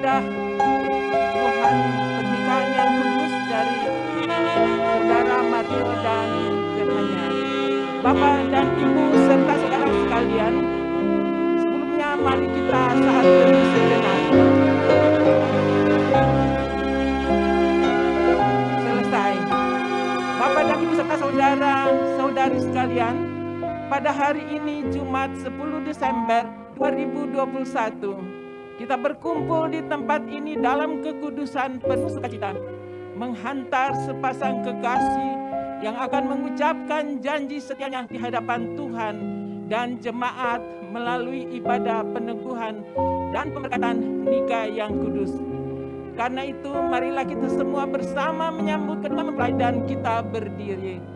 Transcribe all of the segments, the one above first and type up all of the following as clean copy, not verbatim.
ibadah Tuhan pernikahan yang kudus dari Saudara Mario dan Zefania. Bapak dan Ibu serta saudara sekalian, sebelumnya mari kita saat teduh sejenak. Selesai. Bapak dan Ibu serta saudara-saudari sekalian, pada hari ini Jumat 10 Desember 2021, kita berkumpul di tempat ini dalam kekudusan penuh sukacita, menghantar sepasang kekasih yang akan mengucapkan janji setianya di hadapan Tuhan dan jemaat melalui ibadah peneguhan dan pemberkatan nikah yang kudus. Karena itu, marilah kita semua bersama menyambut kedua mempelai dan kita berdiri.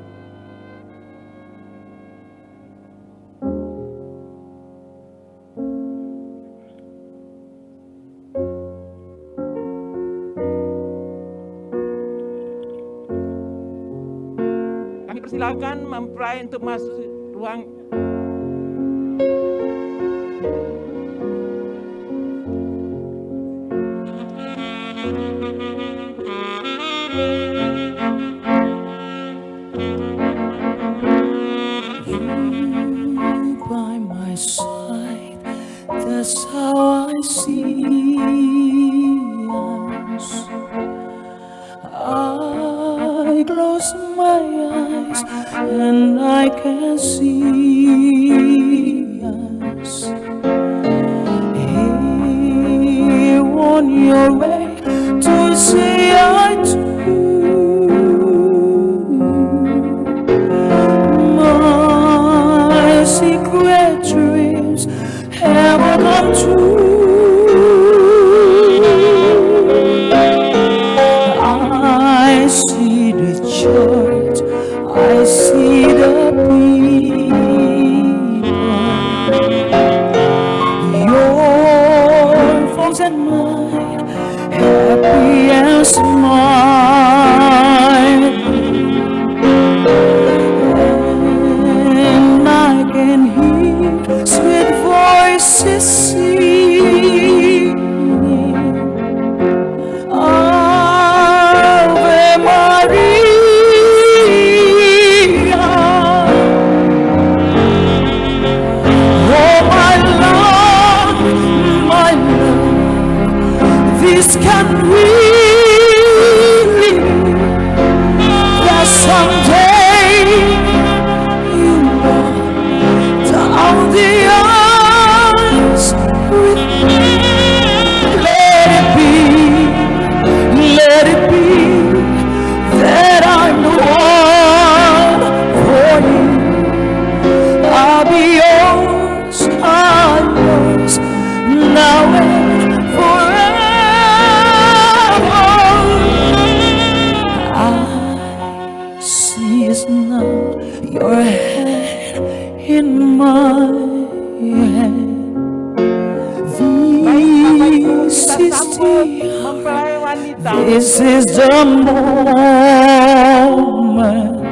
Silakan mempelai untuk masuk ruang. You by my side, that's how I see us. I close my eyes and I can see us here on your way to say I do. My secret dreams have come true. I see the church, I see the people, your folks and mine, happy and smiling, and I can hear sweet voices singing. Ave Maria, oh my love, this can really that someday you walk down the aisles with me. Let it be that I'm the one for you. I'll be yours, I'm yours, now and forever. I see is now your hand in my hand. This is the moment,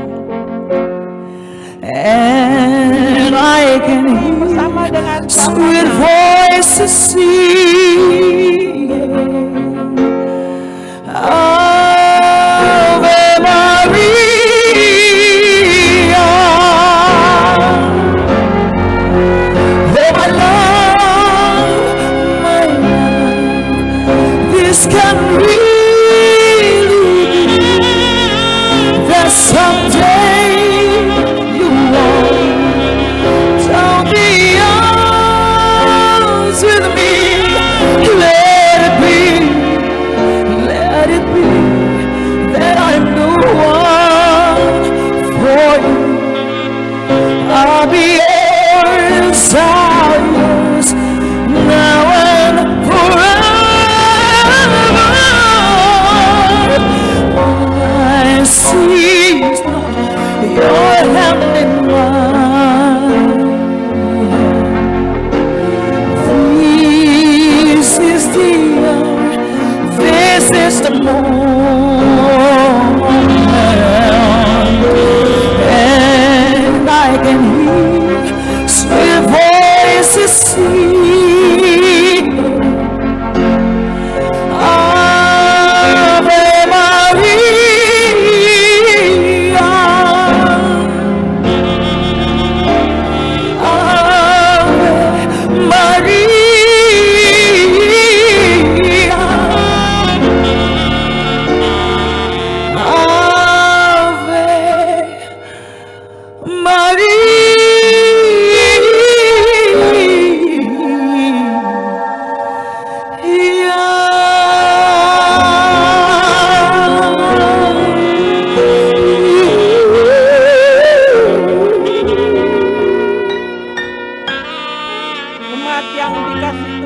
and I can hear sweet voices singing. Ave Maria, oh my love, this can really someday you walk down the aisles with me.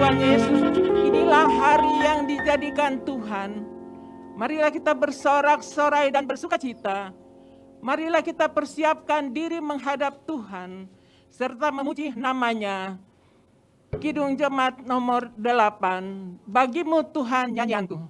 Tuhan Yesus, inilah hari yang dijadikan Tuhan. Marilah kita bersorak-sorai dan bersukacita. Marilah kita persiapkan diri menghadap Tuhan, serta memuji namanya. Kidung Jemaat nomor 8, Bagimu Tuhan nyanyianku.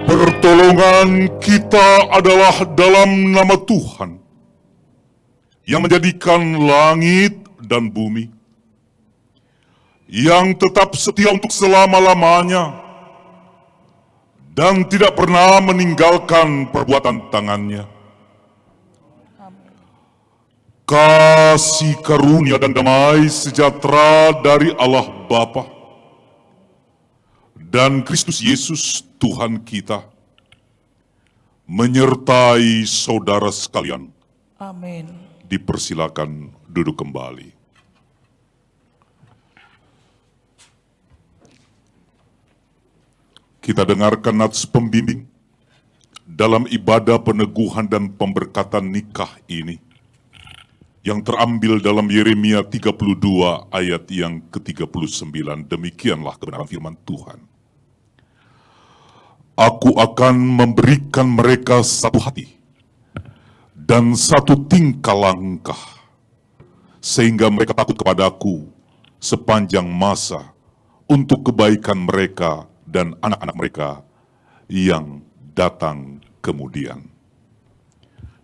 Pertolongan kita adalah dalam nama Tuhan yang menjadikan langit dan bumi, yang tetap setia untuk selama-lamanya dan tidak pernah meninggalkan perbuatan tangannya. Kasih karunia dan damai sejahtera dari Allah Bapa dan Kristus Yesus Tuhan kita menyertai saudara sekalian. Amin. Dipersilakan duduk kembali. Kita dengarkan nats pembimbing dalam ibadah peneguhan dan pemberkatan nikah ini yang terambil dalam Yeremia 32 ayat yang ke-39. Demikianlah kebenaran firman Tuhan. Aku akan memberikan mereka satu hati dan satu tingkah langkah, sehingga mereka takut kepadaku sepanjang masa untuk kebaikan mereka dan anak-anak mereka yang datang kemudian.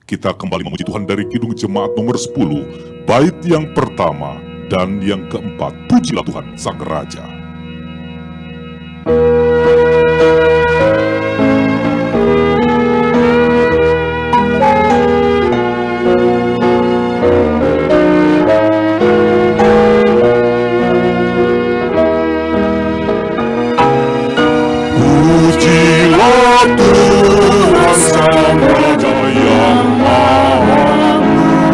Kita kembali memuji Tuhan dari Kidung Jemaat nomor 10, bait yang pertama dan yang keempat. Pujilah Tuhan Sang Raja. Pujilah Tuhan Sang Raja yang Maha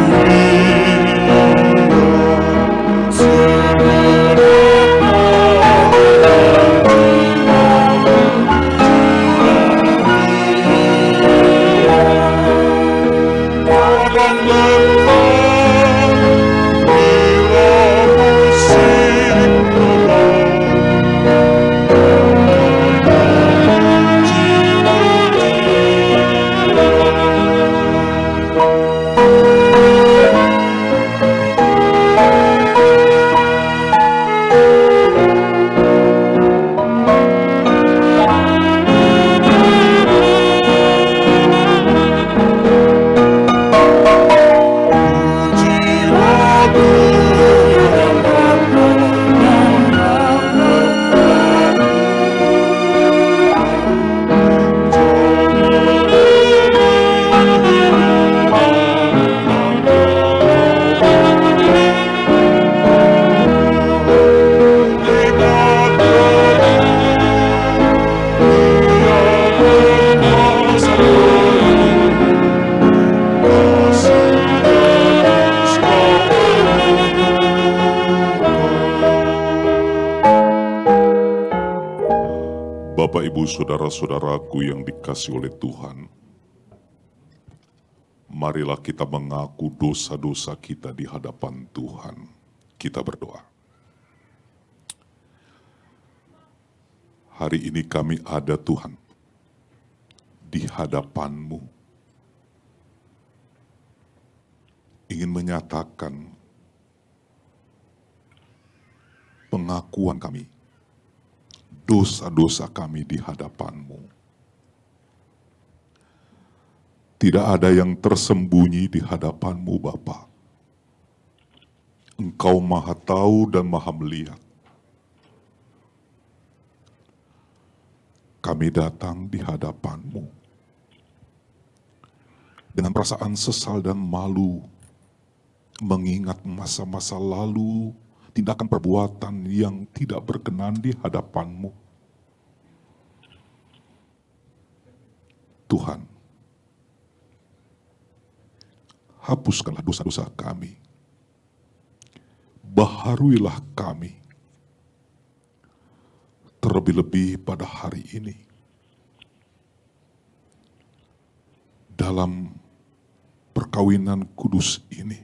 Mulia. Ibu, saudara-saudaraku yang dikasihi oleh Tuhan, marilah kita mengaku dosa-dosa kita di hadapan Tuhan. Kita berdoa. Hari ini kami ada Tuhan di hadapan-Mu, ingin menyatakan pengakuan kami, dosa-dosa kami di hadapan-Mu. Tidak ada yang tersembunyi di hadapan-Mu, Bapa. Engkau Maha Tahu dan Maha Melihat. Kami datang di hadapan-Mu dengan perasaan sesal dan malu, mengingat masa-masa lalu, tindakan perbuatan yang tidak berkenan di hadapan-Mu. Tuhan, hapuskanlah dosa-dosa kami. Baharuilah kami. Terlebih-lebih pada hari ini. Dalam perkawinan kudus ini.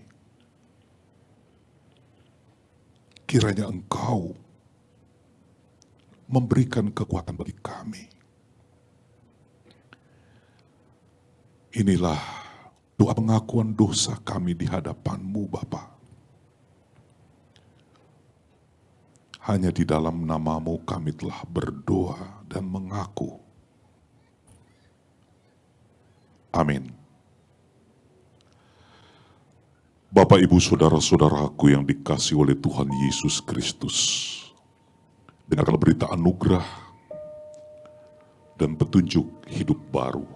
Kiranya Engkau memberikan kekuatan bagi kami. Inilah doa pengakuan dosa kami di hadapan-Mu, Bapa. Hanya di dalam nama-Mu kami telah berdoa dan mengaku. Amin. Bapak, Ibu, saudara-saudaraku yang dikasihi oleh Tuhan Yesus Kristus, dengarkanlah berita anugerah dan petunjuk hidup baru.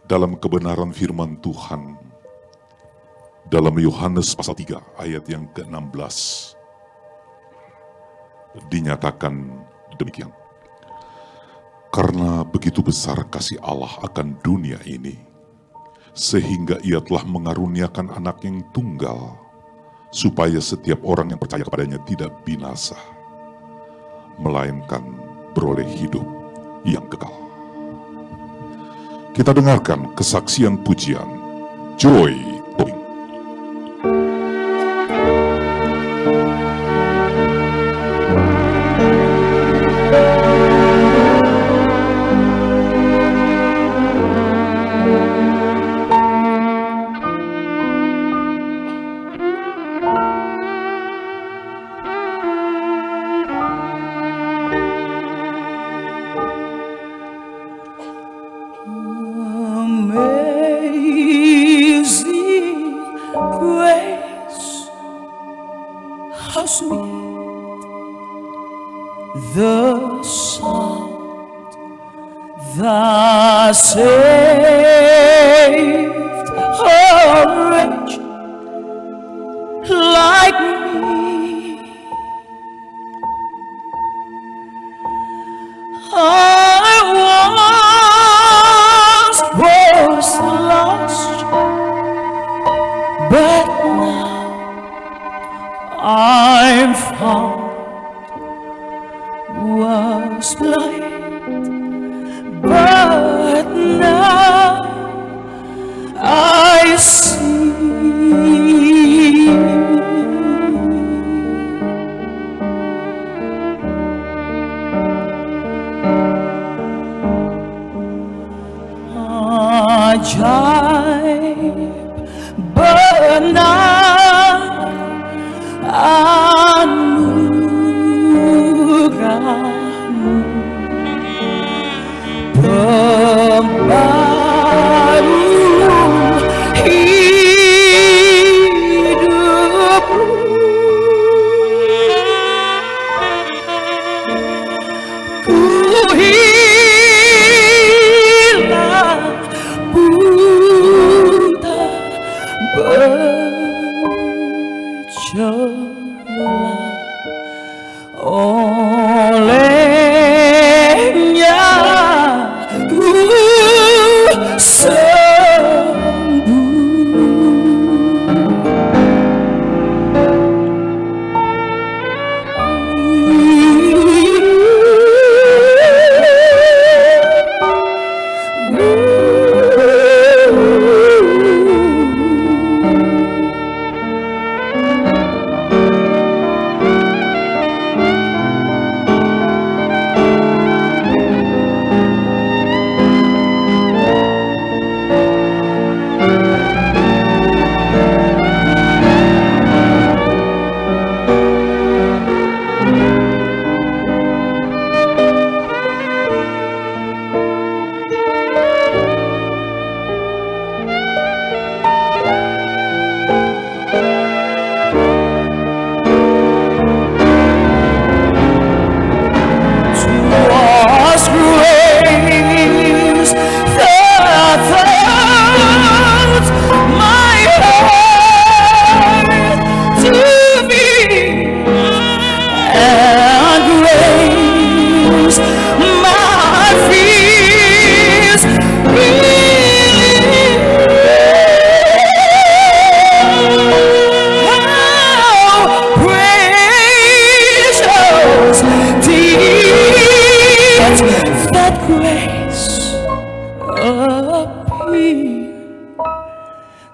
Dalam kebenaran firman Tuhan, dalam Yohanes pasal 3 ayat yang ke-16, dinyatakan demikian. Karena begitu besar kasih Allah akan dunia ini, sehingga Ia telah mengaruniakan anak yang tunggal, supaya setiap orang yang percaya kepadanya tidak binasa, melainkan beroleh hidup yang kekal. Kita dengarkan kesaksian pujian Joy Tobing. Amazing grace, how sweet the sound that saved a wretch like me. I once was lost, but now I'm found. Was blind, but now I see. Ajaib benar anugerah-Mu, pembaru hidupku. Ku hilang buta berjalan, olehnya ku sembuh.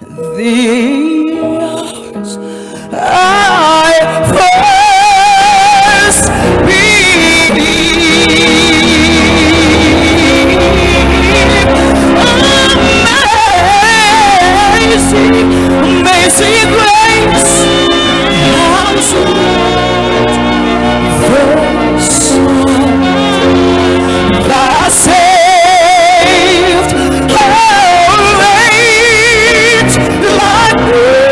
the hours I first believed. Amazing grace, how sweet the sound that saved a wretch like me.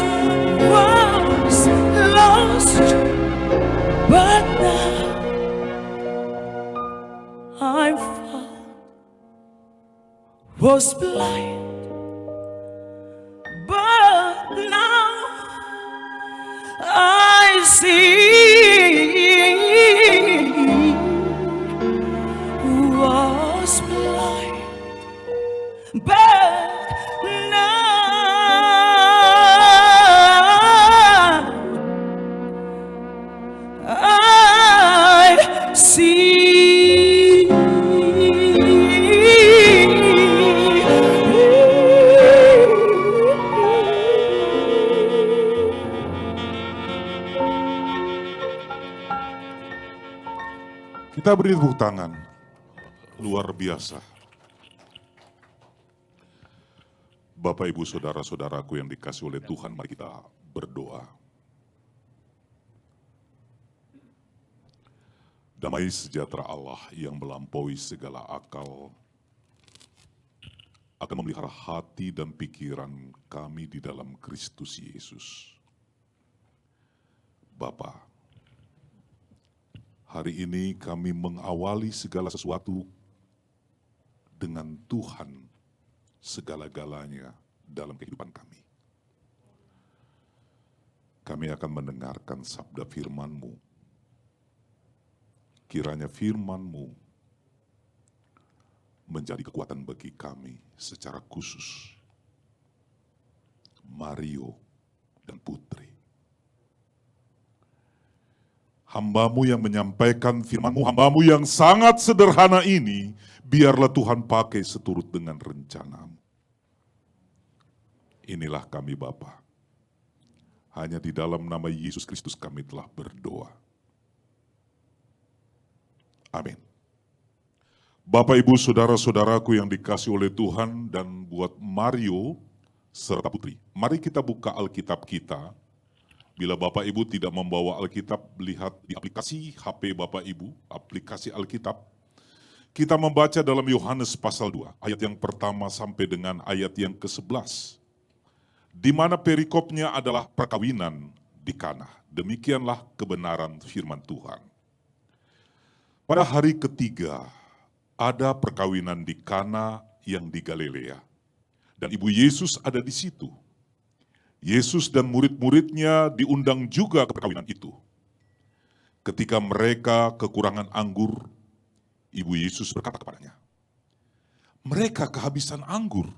I was lost, but now I'm found. Was blind, but now I see. Was blind, but now I see. Kita beri tepuk tangan. Luar biasa. Bapak, Ibu, Saudara-saudaraku yang dikasih oleh Tuhan, mari kita berdoa. Damai sejahtera Allah yang melampaui segala akal akan memelihara hati dan pikiran kami di dalam Kristus Yesus. Bapa, hari ini kami mengawali segala sesuatu dengan Tuhan segala-galanya dalam kehidupan kami. Kami akan mendengarkan sabda firman-Mu. Kiranya firman-Mu menjadi kekuatan bagi kami secara khusus. Mario dan Putri. Hamba-Mu yang menyampaikan firman-Mu, hamba-Mu yang sangat sederhana ini, biarlah Tuhan pakai seturut dengan rencana-Mu. Inilah kami Bapa. Hanya di dalam nama Yesus Kristus kami telah berdoa. Amin. Bapak, Ibu, Saudara-saudaraku yang dikasih oleh Tuhan dan buat Mario serta Putri. Mari kita buka Alkitab kita. Bila Bapak Ibu tidak membawa Alkitab, lihat di aplikasi HP Bapak Ibu, aplikasi Alkitab. Kita membaca dalam Yohanes pasal 2, ayat yang pertama sampai dengan ayat yang ke-11. Di mana perikopnya adalah perkawinan di Kana. Demikianlah kebenaran firman Tuhan. Pada hari ketiga, ada perkawinan di Kana yang di Galilea. Dan Ibu Yesus ada di situ. Yesus dan murid-muridnya diundang juga ke perkawinan itu. Ketika mereka kekurangan anggur, Ibu Yesus berkata kepadanya, "Mereka kehabisan anggur."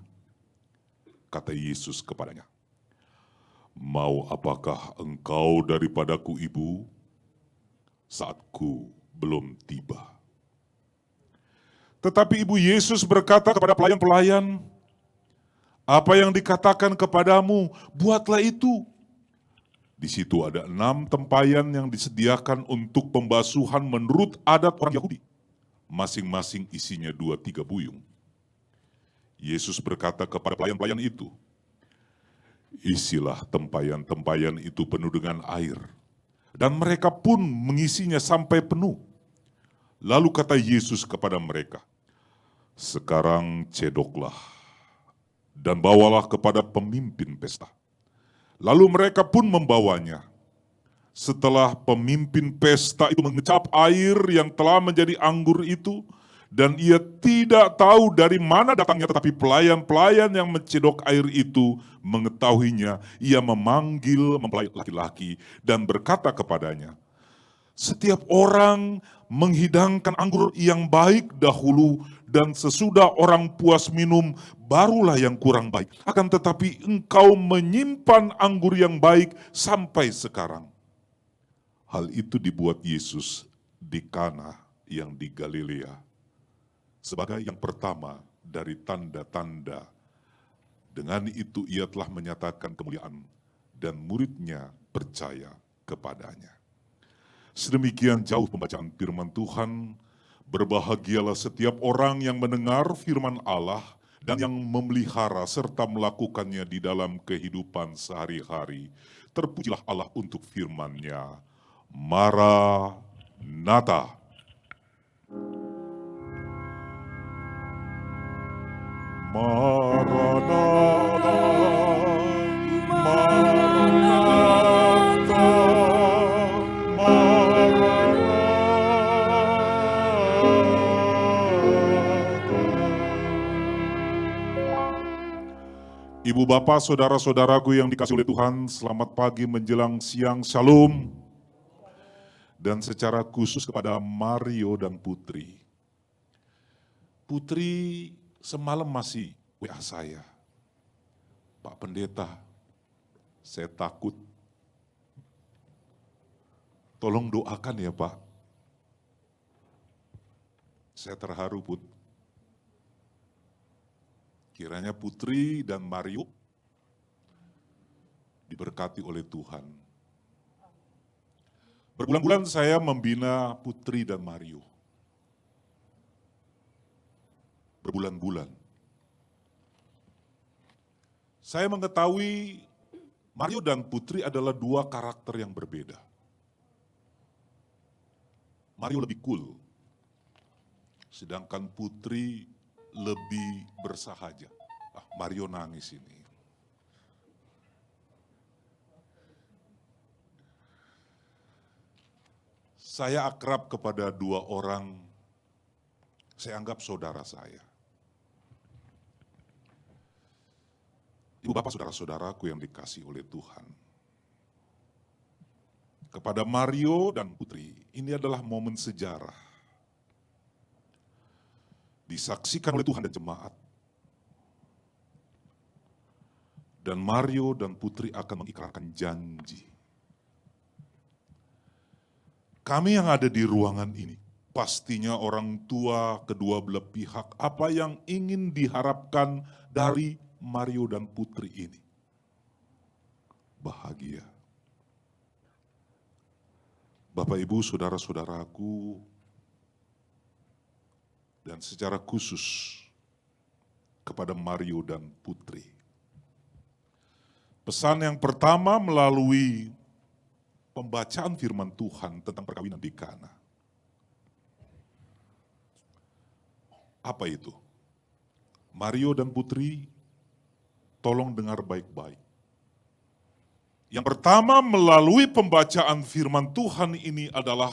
Kata Yesus kepadanya, "Mau apakah engkau daripadaku, Ibu? Saatku belum tiba." Tetapi Ibu Yesus berkata kepada pelayan-pelayan, "Apa yang dikatakan kepadamu, buatlah itu." Di situ ada 6 tempayan yang disediakan untuk pembasuhan menurut adat orang Yahudi. Masing-masing isinya 2-3 buyung. Yesus berkata kepada pelayan-pelayan itu, "Isilah tempayan-tempayan itu penuh dengan air." Dan mereka pun mengisinya sampai penuh. Lalu kata Yesus kepada mereka, "Sekarang cedoklah dan bawalah kepada pemimpin pesta." Lalu mereka pun membawanya. Setelah pemimpin pesta itu mengecap air yang telah menjadi anggur itu, dan ia tidak tahu dari mana datangnya, tetapi pelayan-pelayan yang mencedok air itu mengetahuinya. Ia memanggil mempelai laki-laki dan berkata kepadanya, "Setiap orang menghidangkan anggur yang baik dahulu, dan sesudah orang puas minum, barulah yang kurang baik. Akan tetapi engkau menyimpan anggur yang baik sampai sekarang." Hal itu dibuat Yesus di Kana yang di Galilea sebagai yang pertama dari tanda-tanda. Dengan itu ia telah menyatakan kemuliaan dan muridnya percaya kepadanya. Sedemikian jauh pembacaan firman Tuhan. Berbahagialah setiap orang yang mendengar firman Allah dan yang memelihara serta melakukannya di dalam kehidupan sehari-hari. Terpujilah Allah untuk firman-Nya. Maranatha. Maranatha, Maranatha, Maranatha. Ibu bapak, saudara-saudaraku yang dikasihi oleh Tuhan, selamat pagi menjelang siang, shalom. Dan secara khusus kepada Mario dan Putri. Putri semalam masih WA saya, Pak Pendeta, saya takut. Tolong doakan ya Pak. Saya terharu Put. Kiranya Putri dan Mario diberkati oleh Tuhan. Berbulan-bulan saya membina Putri dan Mario. Berbulan-bulan. Saya mengetahui Mario dan Putri adalah dua karakter yang berbeda. Mario lebih cool, sedangkan Putri lebih bersahaja. Mario nangis ini. Saya akrab kepada dua orang, saya anggap saudara saya. Ibu bapak saudara-saudaraku yang dikasihi oleh Tuhan. Kepada Mario dan Putri, ini adalah momen sejarah. Disaksikan oleh Tuhan dan jemaat. Dan Mario dan Putri akan mengikrarkan janji. Kami yang ada di ruangan ini, pastinya orang tua kedua belah pihak, apa yang ingin diharapkan dari Mario dan Putri ini? Bahagia. Bapak Ibu, saudara-saudaraku, dan secara khusus kepada Mario dan Putri. Pesan yang pertama melalui pembacaan firman Tuhan tentang perkawinan di Kana. Apa itu? Mario dan Putri, tolong dengar baik-baik. Yang pertama melalui pembacaan firman Tuhan ini adalah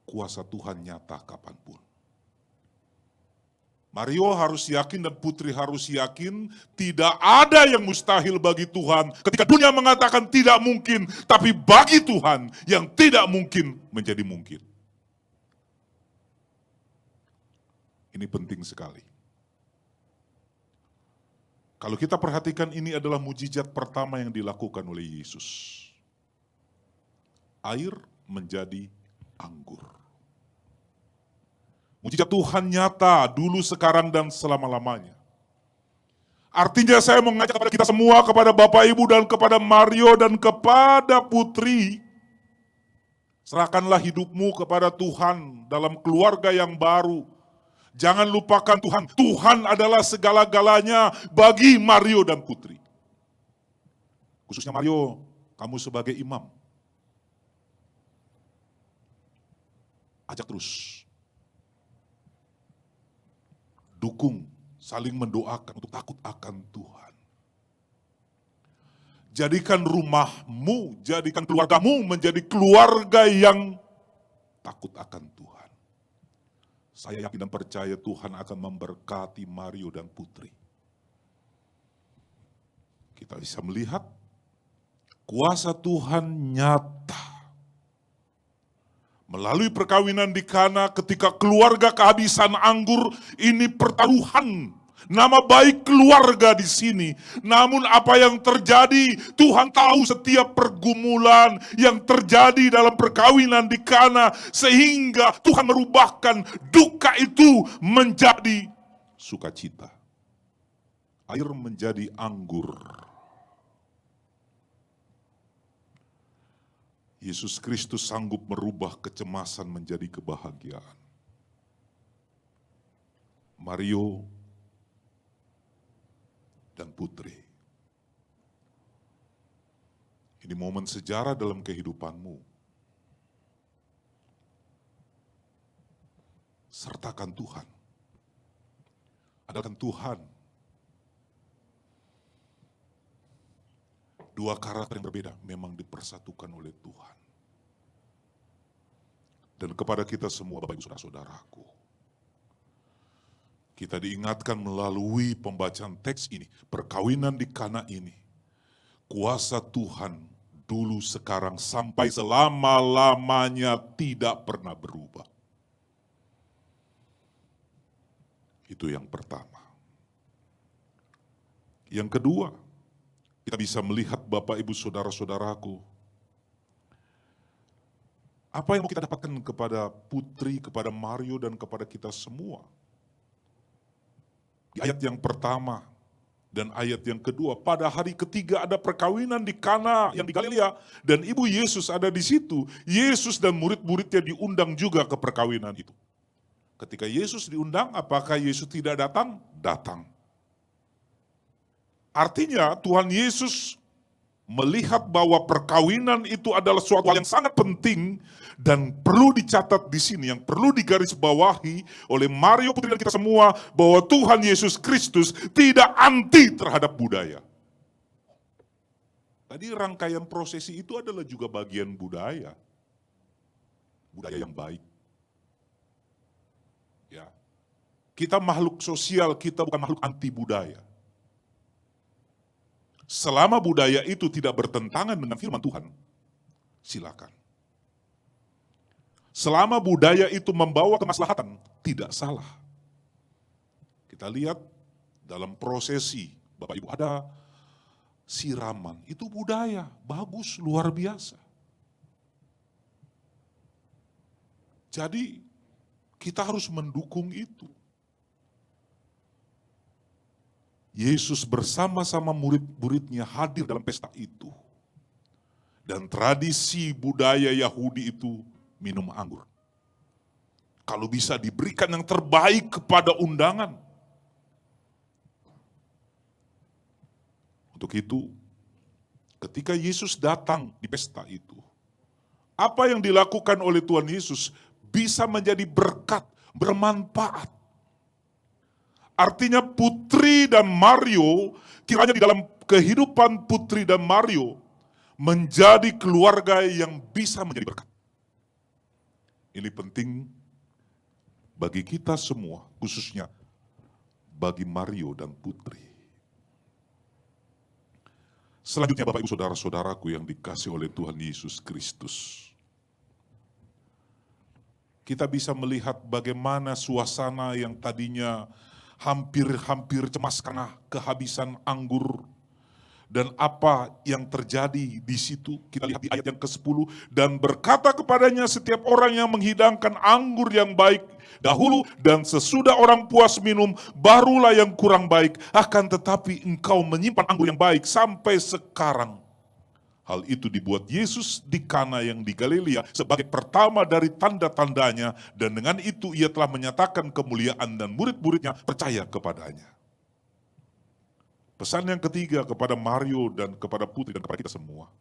kuasa Tuhan nyata kapanpun. Mario harus yakin dan Putri harus yakin tidak ada yang mustahil bagi Tuhan. Ketika dunia mengatakan tidak mungkin, tapi bagi Tuhan yang tidak mungkin menjadi mungkin. Ini penting sekali. Kalau kita perhatikan ini adalah mujizat pertama yang dilakukan oleh Yesus. Air menjadi anggur. Mujizat Tuhan nyata dulu, sekarang, dan selama-lamanya. Artinya saya mengajak kepada kita semua, kepada Bapak Ibu dan kepada Mario dan kepada Putri. Serahkanlah hidupmu kepada Tuhan dalam keluarga yang baru. Jangan lupakan Tuhan. Tuhan adalah segala-galanya bagi Mario dan Putri. Khususnya Mario, kamu sebagai imam. Ajak terus. Dukung, saling mendoakan untuk takut akan Tuhan. Jadikan rumahmu, jadikan keluargamu menjadi keluarga yang takut akan Tuhan. Saya yakin dan percaya Tuhan akan memberkati Mario dan Putri. Kita bisa melihat kuasa Tuhan nyata. Melalui perkawinan di Kana ketika keluarga kehabisan anggur, ini pertaruhan nama baik keluarga di sini. Namun apa yang terjadi, Tuhan tahu setiap pergumulan yang terjadi dalam perkawinan di Kana, sehingga Tuhan merubahkan duka itu menjadi sukacita. Air menjadi anggur. Yesus Kristus sanggup merubah kecemasan menjadi kebahagiaan. Mario dan Putri, ini momen sejarah dalam kehidupanmu. Sertakan Tuhan. Andalkan Tuhan. Dua karakter yang berbeda memang dipersatukan oleh Tuhan. Dan kepada kita semua, Bapak Ibu Saudara-saudaraku, kita diingatkan melalui pembacaan teks ini, perkawinan di Kana ini, kuasa Tuhan dulu, sekarang, sampai selama-lamanya tidak pernah berubah. Itu yang pertama. Yang kedua, kita bisa melihat Bapak Ibu Saudara-saudaraku, apa yang mau kita dapatkan kepada Putri, kepada Mario, dan kepada kita semua. Di ayat yang pertama dan ayat yang kedua, pada hari ketiga ada perkawinan di Kana yang di Galilea, dan Ibu Yesus ada di situ. Yesus dan murid-muridnya diundang juga ke perkawinan itu. Ketika Yesus diundang, apakah Yesus tidak datang? Datang. Artinya Tuhan Yesus melihat bahwa perkawinan itu adalah suatu hal yang sangat penting dan perlu dicatat di sini, yang perlu digarisbawahi oleh Mario, Putri, dan kita semua, bahwa Tuhan Yesus Kristus tidak anti terhadap budaya. Tadi rangkaian prosesi itu adalah juga bagian budaya. Budaya yang baik. Ya. Kita makhluk sosial, kita bukan makhluk anti budaya. Selama budaya itu tidak bertentangan dengan firman Tuhan, silakan. Selama budaya itu membawa kemaslahatan, tidak salah. Kita lihat dalam prosesi, Bapak Ibu, ada siraman, itu budaya, bagus, luar biasa. Jadi kita harus mendukung itu. Yesus bersama-sama murid-muridnya hadir dalam pesta itu. Dan tradisi budaya Yahudi itu minum anggur. Kalau bisa diberikan yang terbaik kepada undangan. Untuk itu, ketika Yesus datang di pesta itu, apa yang dilakukan oleh Tuhan Yesus bisa menjadi berkat, bermanfaat. Artinya Putri dan Mario, kiranya di dalam kehidupan Putri dan Mario, menjadi keluarga yang bisa menjadi berkat. Ini penting bagi kita semua, khususnya bagi Mario dan Putri. Selanjutnya Bapak Ibu Saudara-saudaraku yang dikasih oleh Tuhan Yesus Kristus. Kita bisa melihat bagaimana suasana yang tadinya hampir cemas karena kehabisan anggur. Dan apa yang terjadi di situ, kita lihat di ayat yang ke-10. Dan berkata kepadanya setiap orang yang menghidangkan anggur yang baik dahulu, dan sesudah orang puas minum, barulah yang kurang baik. Akan tetapi engkau menyimpan anggur yang baik sampai sekarang. Hal itu dibuat Yesus di Kana yang di Galilea sebagai pertama dari tanda-tandanya, dan dengan itu ia telah menyatakan kemuliaan dan murid-muridnya percaya kepadanya. Pesan yang ketiga kepada Mario dan kepada Putri dan kepada kita semua.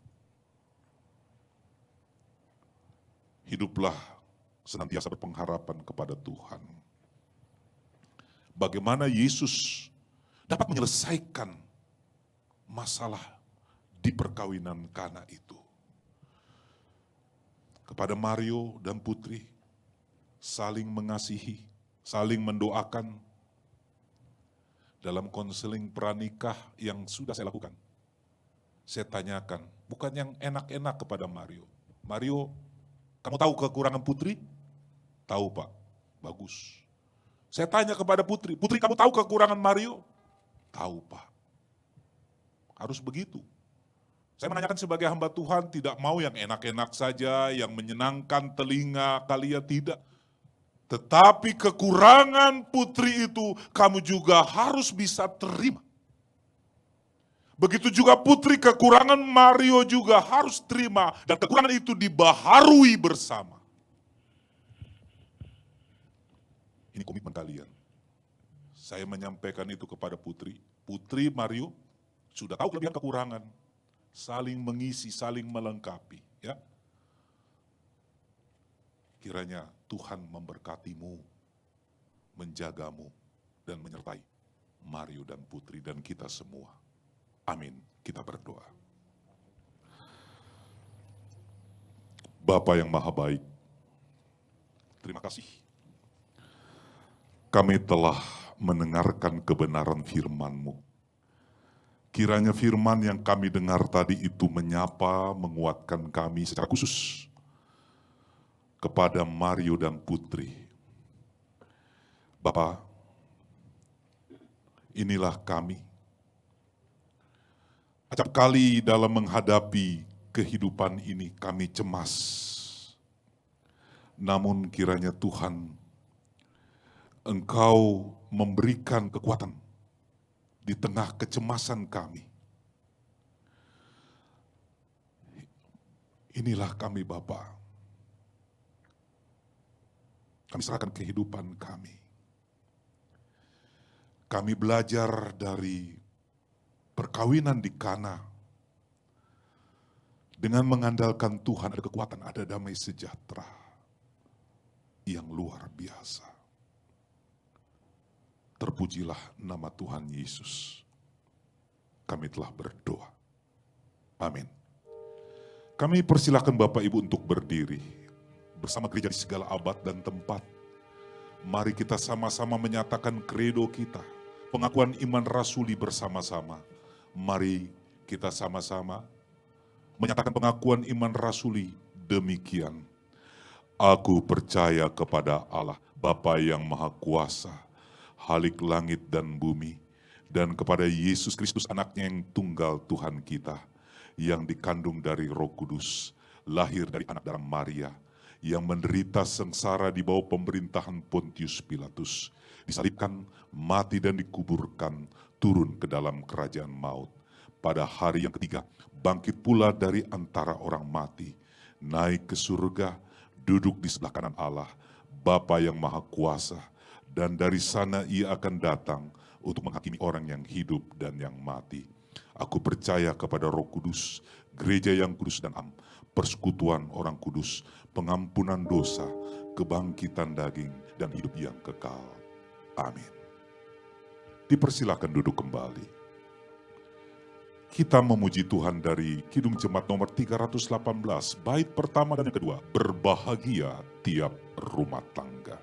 Hiduplah senantiasa berpengharapan kepada Tuhan. Bagaimana Yesus dapat menyelesaikan masalah di perkawinan Kana itu. Kepada Mario dan Putri, saling mengasihi, saling mendoakan. Dalam konseling pranikah yang sudah saya lakukan, saya tanyakan, bukan yang enak-enak kepada Mario. Mario, kamu tahu kekurangan Putri? Tahu Pak, bagus. Saya tanya kepada Putri, Putri kamu tahu kekurangan Mario? Tahu Pak. Harus begitu. Saya menanyakan sebagai hamba Tuhan, tidak mau yang enak-enak saja, yang menyenangkan telinga kalian, tidak. Tetapi kekurangan Putri itu kamu juga harus bisa terima. Begitu juga Putri, kekurangan Mario juga harus terima. Dan kekurangan itu dibaharui bersama. Ini komitmen kalian. Saya menyampaikan itu kepada Putri. Putri, Mario, sudah tahu kelebihan kekurangan. Saling mengisi, saling melengkapi. Ya. Kiranya Tuhan memberkatimu, menjagamu, dan menyertai Mario dan Putri dan kita semua. Amin. Kita berdoa. Bapa yang maha baik, terima kasih. Kami telah mendengarkan kebenaran firman-Mu. Kiranya firman yang kami dengar tadi itu menyapa, menguatkan kami secara khusus kepada Mario dan Putri. Bapa, inilah kami. Acap kali dalam menghadapi kehidupan ini kami cemas. Namun kiranya Tuhan, Engkau memberikan kekuatan di tengah kecemasan kami. Inilah kami Bapa. Kami serahkan kehidupan kami. Kami belajar dari perkawinan di Kana. Dengan mengandalkan Tuhan ada kekuatan, ada damai sejahtera yang luar biasa. Terpujilah nama Tuhan Yesus. Kami telah berdoa. Amin. Kami persilakan Bapak Ibu untuk berdiri. Bersama gereja di segala abad dan tempat. Mari kita sama-sama menyatakan kredo kita. Pengakuan iman rasuli bersama-sama. Mari kita sama-sama menyatakan pengakuan iman rasuli demikian. Aku percaya kepada Allah, Bapa yang Maha Kuasa, Halik langit dan bumi, dan kepada Yesus Kristus anaknya yang tunggal Tuhan kita, yang dikandung dari Roh Kudus, lahir dari anak darah Maria, yang menderita sengsara di bawah pemerintahan Pontius Pilatus, disalibkan, mati dan dikuburkan, turun ke dalam kerajaan maut. Pada hari yang ketiga, bangkit pula dari antara orang mati, naik ke surga, duduk di sebelah kanan Allah, Bapa yang Maha Kuasa, dan dari sana ia akan datang untuk menghakimi orang yang hidup dan yang mati. Aku percaya kepada Roh Kudus, gereja yang kudus dan am, persekutuan orang kudus, pengampunan dosa, kebangkitan daging, dan hidup yang kekal. Amin. Dipersilakan duduk kembali. Kita memuji Tuhan dari Kidung Jemaat nomor 318, bait pertama dan yang kedua, berbahagia tiap rumah tangga.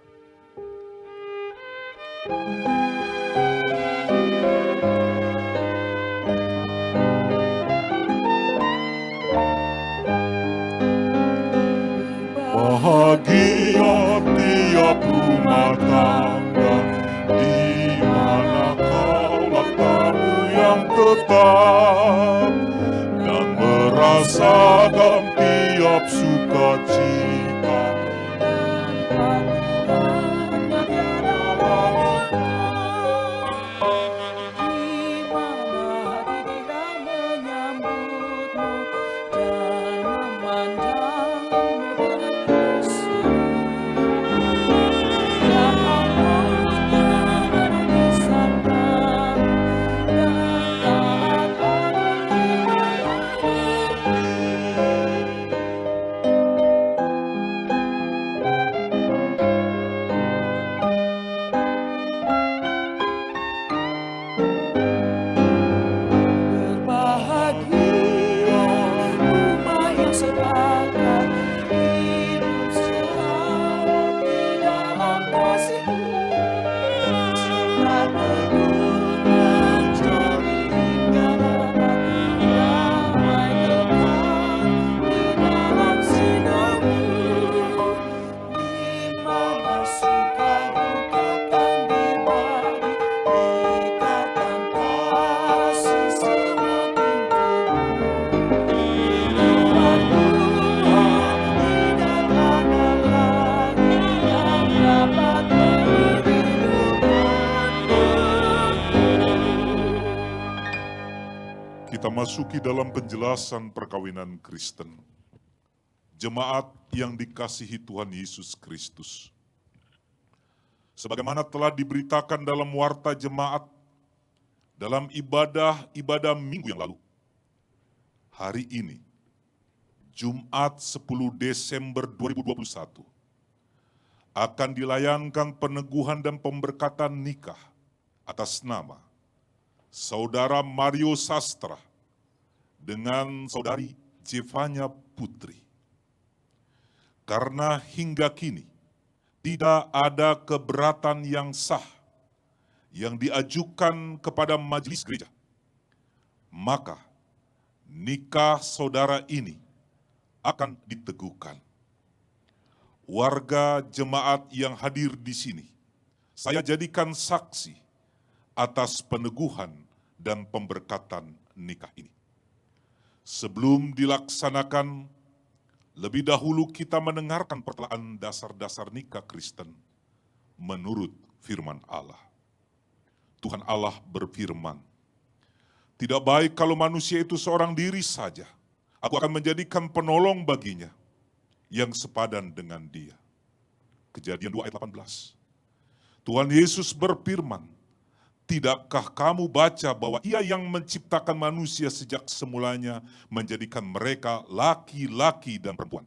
Bahagia tiap rumah tangga, di mana kaulah tamu yang tetap, dan merasakan tiap sukacita. kita masuki dalam penjelasan perkawinan Kristen. Jemaat yang dikasihi Tuhan Yesus Kristus. Sebagaimana telah diberitakan dalam warta jemaat, dalam ibadah minggu yang lalu. Hari ini, Jumat 10 Desember 2021, akan dilayankan peneguhan dan pemberkatan nikah atas nama Saudara Mario Sastra dengan Saudari Jevanya Putri. Karena hingga kini tidak ada keberatan yang sah yang diajukan kepada majelis gereja, maka nikah saudara ini akan diteguhkan. Warga jemaat yang hadir di sini, saya jadikan saksi atas peneguhan dan pemberkatan nikah ini. Sebelum dilaksanakan, lebih dahulu kita mendengarkan pertelaan dasar-dasar nikah Kristen menurut firman Allah. Tuhan Allah berfirman, "Tidak baik kalau manusia itu seorang diri saja. Aku akan menjadikan penolong baginya yang sepadan dengan dia." Kejadian 2 ayat 18. Tuhan Yesus berfirman, "Tidakkah kamu baca bahwa Ia yang menciptakan manusia sejak semulanya menjadikan mereka laki-laki dan perempuan?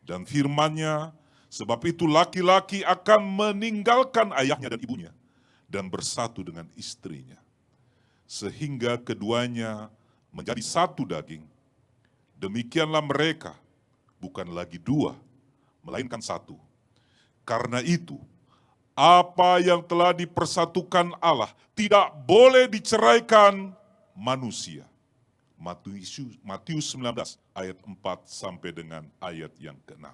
Dan firman-Nya, sebab itu laki-laki akan meninggalkan ayahnya dan ibunya dan bersatu dengan istrinya, sehingga keduanya menjadi satu daging. Demikianlah mereka, bukan lagi dua, melainkan satu. Karena itu, apa yang telah dipersatukan Allah tidak boleh diceraikan manusia." Matius 19 ayat 4 sampai dengan ayat yang ke-6.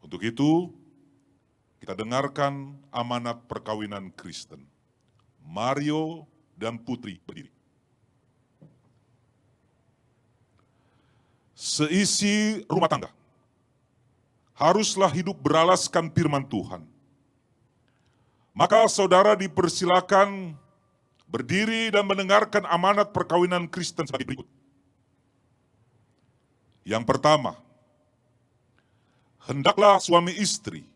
Untuk itu, kita dengarkan amanat perkawinan Kristen. Mario dan Putri berdiri. Seisi rumah tangga haruslah hidup beralaskan firman Tuhan. Maka saudara dipersilakan berdiri dan mendengarkan amanat perkawinan Kristen sebagai berikut. Yang pertama, hendaklah suami istri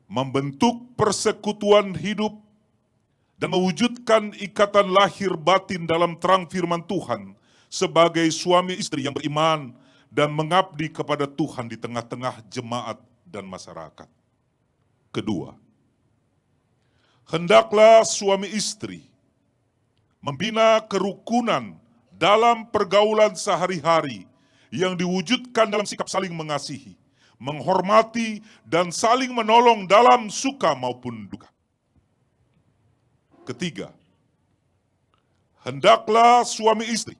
membentuk persekutuan hidup dan mewujudkan ikatan lahir batin dalam terang firman Tuhan sebagai suami istri yang beriman dan mengabdi kepada Tuhan di tengah-tengah jemaat dan masyarakat. Kedua, hendaklah suami istri membina kerukunan dalam pergaulan sehari-hari yang diwujudkan dalam sikap saling mengasihi, menghormati, dan saling menolong dalam suka maupun duka. Ketiga, hendaklah suami istri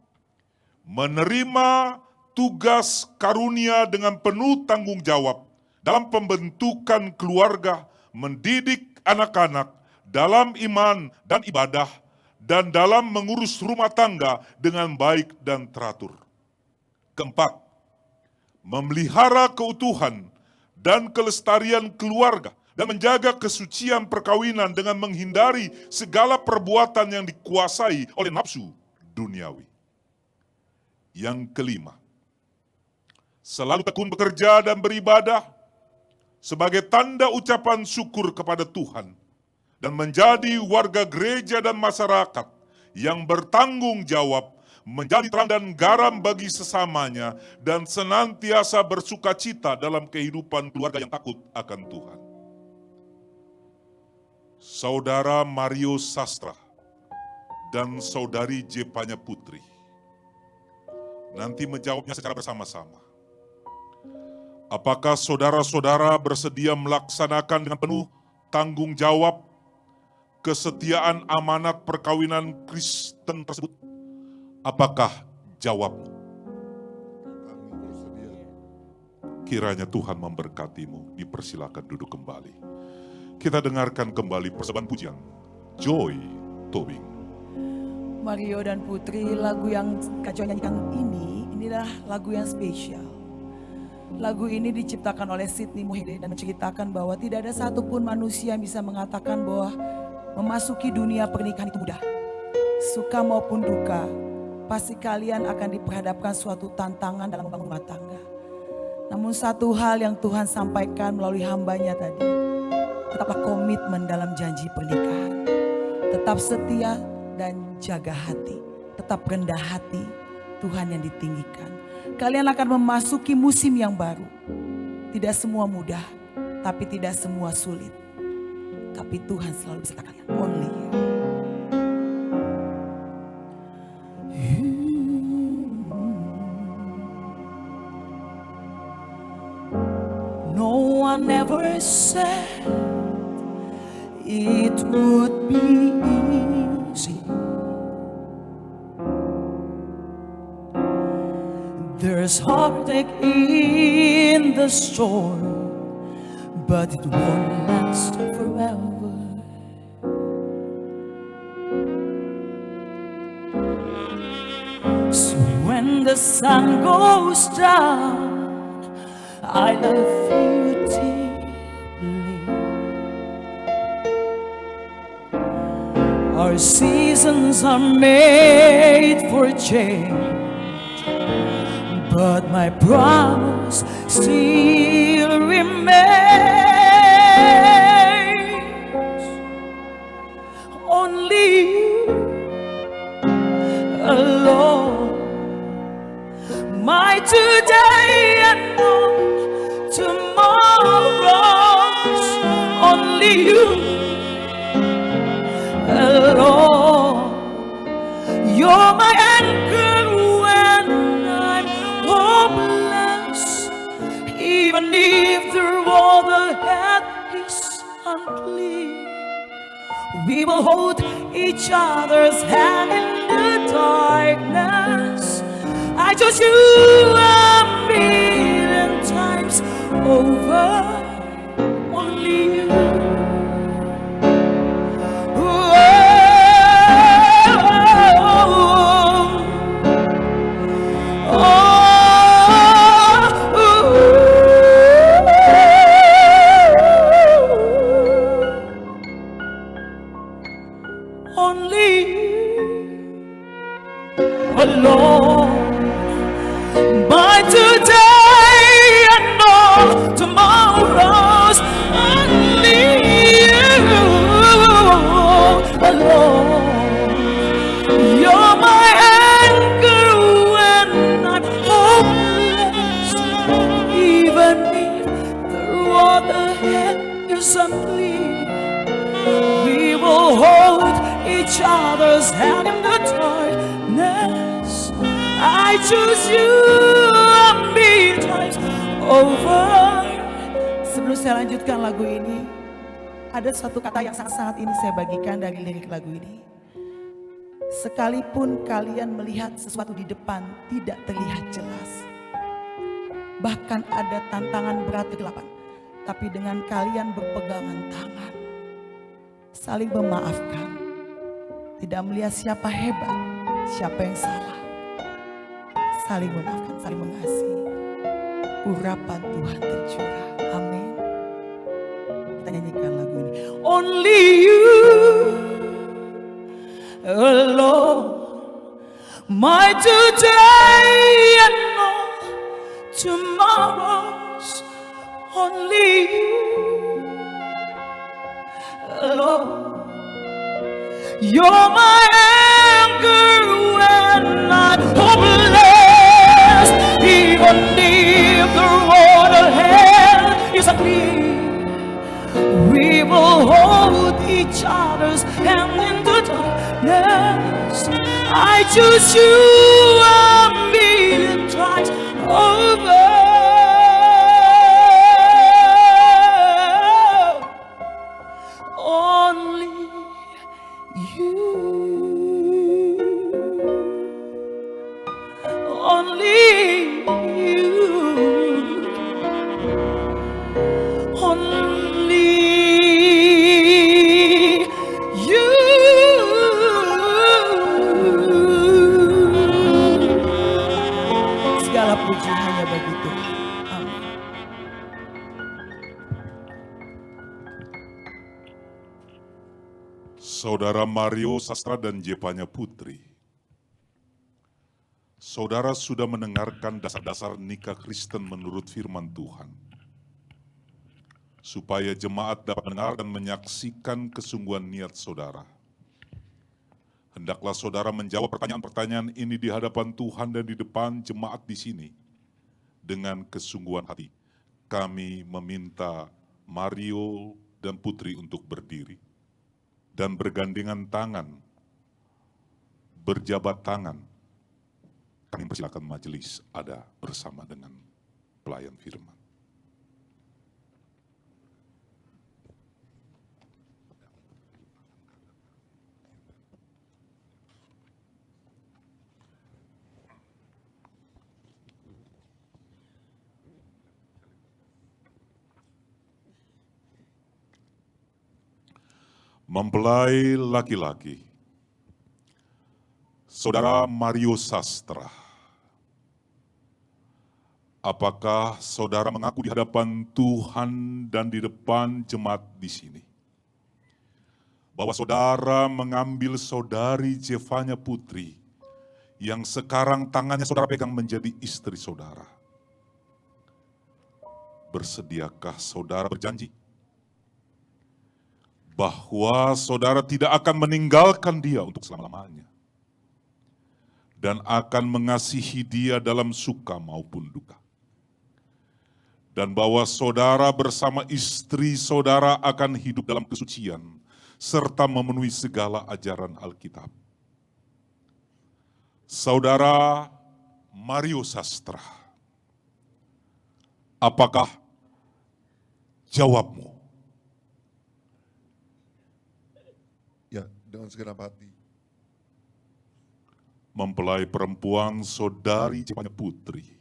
menerima tugas karunia dengan penuh tanggung jawab dalam pembentukan keluarga, mendidik anak-anak dalam iman dan ibadah, dan dalam mengurus rumah tangga dengan baik dan teratur. Keempat, memelihara keutuhan dan kelestarian keluarga dan menjaga kesucian perkawinan dengan menghindari segala perbuatan yang dikuasai oleh nafsu duniawi. Yang kelima, selalu tekun bekerja dan beribadah sebagai tanda ucapan syukur kepada Tuhan dan menjadi warga gereja dan masyarakat yang bertanggung jawab, menjadi terang dan garam bagi sesamanya, dan senantiasa bersukacita dalam kehidupan keluarga yang takut akan Tuhan. Saudara Mario Sastra dan Saudari Jevanya Putri nanti menjawabnya secara bersama-sama. Apakah saudara-saudara bersedia melaksanakan dengan penuh tanggung jawab kesetiaan amanat perkawinan Kristen tersebut? Apakah jawabmu? Kami bersedia. Kiranya Tuhan memberkatimu. Dipersilakan duduk kembali. Kita dengarkan kembali persembahan pujian Joy Tobing. Mario dan Putri, lagu yang Kak Joy nyanyikan inilah lagu yang spesial. Lagu ini diciptakan oleh Sidney Muhyiddin dan menceritakan bahwa tidak ada satupun manusia yang bisa mengatakan bahwa memasuki dunia pernikahan itu mudah. Suka maupun duka, pasti kalian akan diperhadapkan suatu tantangan dalam membangun rumah tangga. Namun satu hal yang Tuhan sampaikan melalui hambanya tadi, tetaplah komitmen dalam janji pernikahan. Tetap setia dan jaga hati. Tetap rendah hati, Tuhan yang ditinggikan. Kalian akan memasuki musim yang baru. Tidak semua mudah, tapi tidak semua sulit. Tapi Tuhan selalu beserta kalian. Only you. No one ever said it would be easy. There's heartache in the storm, but it won't last forever. So when the sun goes down, I love you deeply. Our seasons are made for change, but my promise still remains. Only you alone, my today and all tomorrows. Only you alone, you're my anchor when I'm hopeless. Even if the road ahead is unclear, we will hold each other's hand in the darkness. I chose you a million times over. Only you. Only you alone, by today and all tomorrows. Only you alone, you're my anchor when I'm hopeless. Even if the road ahead is unclear, we will hold each other's hand in the darkness. I choose you a million times over. Sebelum saya lanjutkan lagu ini, ada satu kata yang sangat-sangat ini saya bagikan dari lirik lagu ini. Sekalipun kalian melihat sesuatu di depan tidak terlihat jelas, bahkan ada tantangan berat kegelapan, tapi dengan kalian berpegangan tangan, saling memaafkan, tidak melihat siapa hebat, siapa yang salah, saling memaafkan, saling mengasihi, urapan Tuhan tercurah. Amin. Kita nyanyikan lagu ini. Only you alone, my today and all tomorrows. Only you alone, you're my anchor when I'm hopeless. Even if the road ahead is unclear, we will hold each other's hand in the darkness. I choose you a million times over. Only you, only you, only you. Segala puji hanya bagi Tuhan. Amin. Saudara Mario Sastra dan Jepanya Putri saudara sudah mendengarkan dasar-dasar nikah Kristen menurut firman Tuhan. Supaya jemaat dapat mendengar dan menyaksikan kesungguhan niat saudara. Hendaklah saudara menjawab pertanyaan-pertanyaan ini di hadapan Tuhan dan di depan jemaat di sini. Dengan kesungguhan hati, kami meminta Mario dan Putri untuk berdiri dan bergandengan tangan, berjabat tangan. Kami persilakan majelis ada bersama dengan pelayan firman. Mempelai laki-laki, Saudara Mario Sastra, apakah saudara mengaku di hadapan Tuhan dan di depan jemaat di sini bahwa saudara mengambil saudari Jevanya Putri yang sekarang tangannya saudara pegang menjadi istri saudara? Bersediakah saudara berjanji bahwa saudara tidak akan meninggalkan dia untuk selama-lamanya dan akan mengasihi dia dalam suka maupun duka, dan bahwa saudara bersama istri saudara akan hidup dalam kesucian serta memenuhi segala ajaran Alkitab? Saudara Mario Sastra, apakah jawabmu? Ya, dengan segenap hati. Mempelai perempuan saudari Jevanya Putri,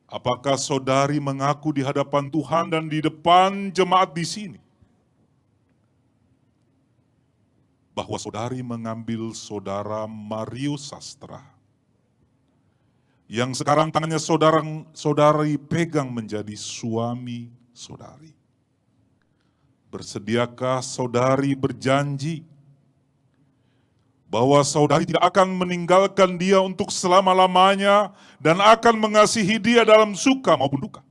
apakah saudari mengaku di hadapan Tuhan dan di depan jemaat di sini bahwa saudari mengambil saudara Mario Sastra yang sekarang tangannya saudari pegang menjadi suami saudari? Bersediakah saudari berjanji bahwa saudari tidak akan meninggalkan dia untuk selama-lamanya dan akan mengasihi dia dalam suka maupun duka?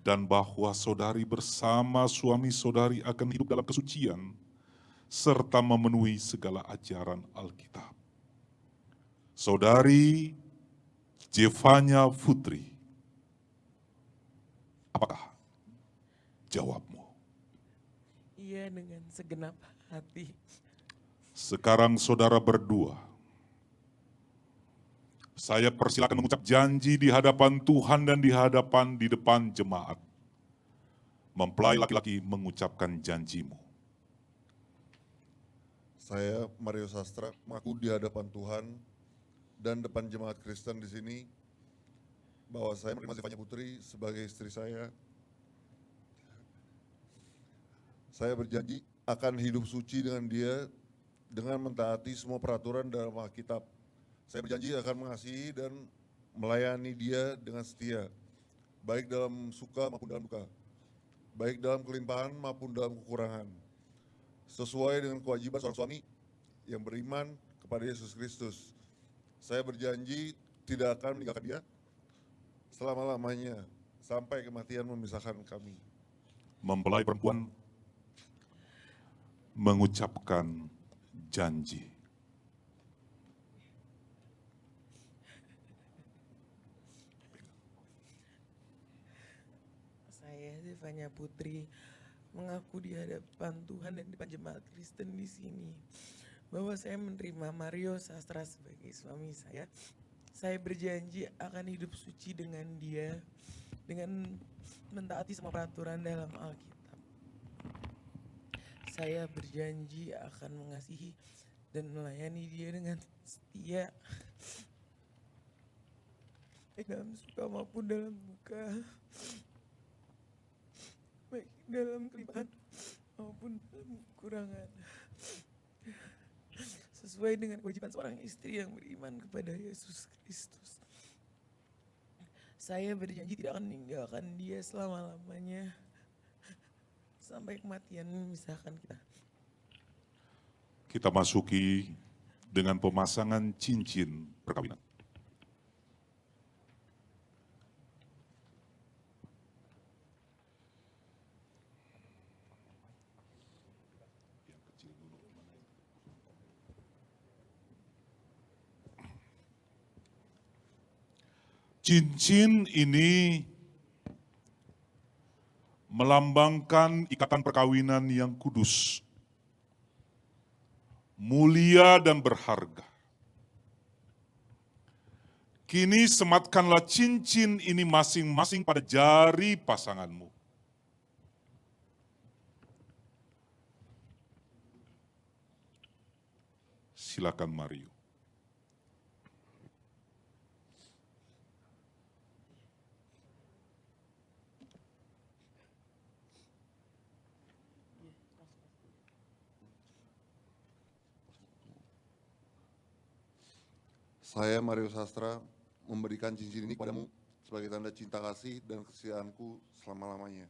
Dan bahwa saudari bersama suami saudari akan hidup dalam kesucian serta memenuhi segala ajaran Alkitab? Saudari Jevanya Putri, apakah jawabmu? Iya, dengan segenap hati. Sekarang saudara berdua, saya persilakan mengucap janji di hadapan Tuhan dan di depan jemaat. Mempelai laki-laki mengucapkan janjimu. Saya Mario Sastra mengaku di hadapan Tuhan dan depan jemaat Kristen di sini bahwa saya menerima Jevanya Putri sebagai istri saya. Saya berjanji akan hidup suci dengan dia dengan mentaati semua peraturan dalam Alkitab. Saya berjanji akan mengasihi dan melayani dia dengan setia, baik dalam suka maupun dalam duka, baik dalam kelimpahan maupun dalam kekurangan, sesuai dengan kewajiban seorang suami yang beriman kepada Yesus Kristus. Saya berjanji tidak akan meninggalkan dia selama-lamanya sampai kematian memisahkan kami. Mempelai perempuan mengucapkan janji. Saya Jevanya Putri mengaku di hadapan Tuhan dan di depan jemaat Kristen di sini bahwa saya menerima Mario Sastra sebagai suami saya. Saya berjanji akan hidup suci dengan dia dengan mentaati semua peraturan dalam Alkitab. Saya berjanji akan mengasihi dan melayani dia dengan setia, baik dalam suka maupun dalam duka, baik dalam kelimpahan maupun dalam kekurangan, sesuai dengan kewajiban seorang istri yang beriman kepada Yesus Kristus. Saya berjanji tidak akan meninggalkan dia selama-lamanya sampai kematian memisahkan kita. Kita masuki dengan pemasangan cincin perkawinan. Cincin ini melambangkan ikatan perkawinan yang kudus, mulia dan berharga. Kini sematkanlah cincin ini masing-masing pada jari pasanganmu. Silakan Mario. Saya Mario Sastra memberikan cincin ini kepadamu sebagai tanda cinta kasih dan kesetiaanku selama-lamanya.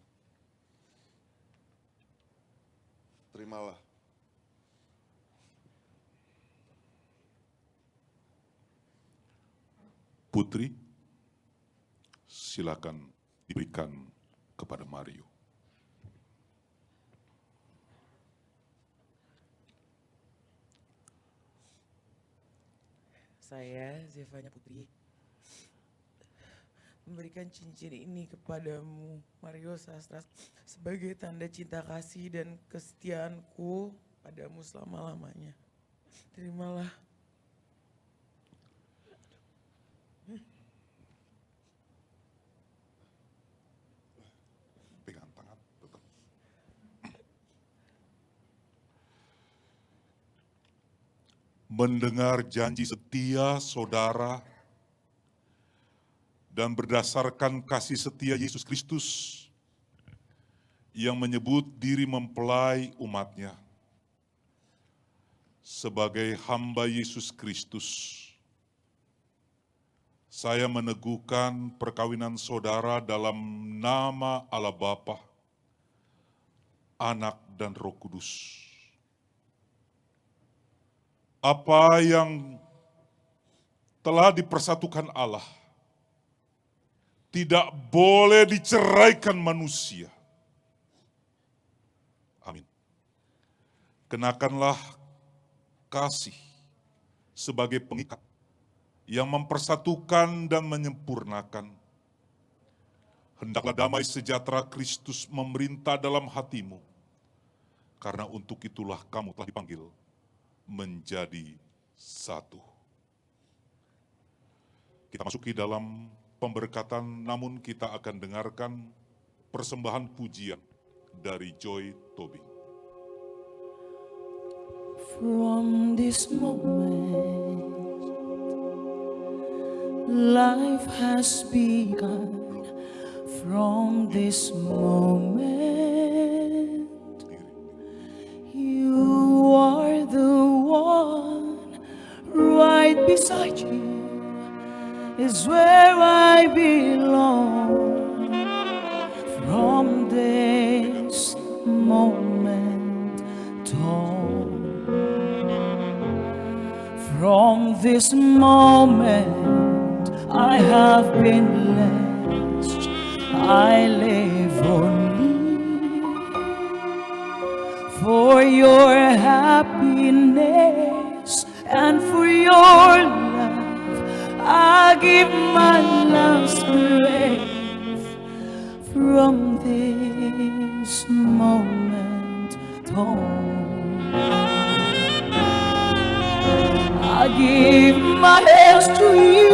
Terimalah. Putri, silakan diberikan kepada Mario. Saya, Zevanya Putri, memberikan cincin ini kepadamu, Mario Sastra, sebagai tanda cinta kasih dan kesetiaanku padamu selama-lamanya. Terimalah. Pegang tangan, tetap. Mendengar janji setia saudara dan berdasarkan kasih setia Yesus Kristus yang menyebut diri mempelai umatnya sebagai hamba Yesus Kristus, saya meneguhkan perkawinan saudara dalam nama Allah Bapa, Anak dan Roh Kudus. Apa yang telah dipersatukan Allah tidak boleh diceraikan manusia. Amin. Kenakanlah kasih sebagai pengikat yang mempersatukan dan menyempurnakan. Hendaklah damai sejahtera Kristus memerintah dalam hatimu, karena untuk itulah kamu telah dipanggil menjadi satu. Kita masuki dalam pemberkatan, namun kita akan dengarkan persembahan pujian dari Joy Tobing. From this moment, life has begun. From this moment, you are the one. Right beside you is where I belong. From this moment on, from this moment I have been blessed. I live only for your happiness and for your love. I give my last breath. From this moment on, I give my hands to you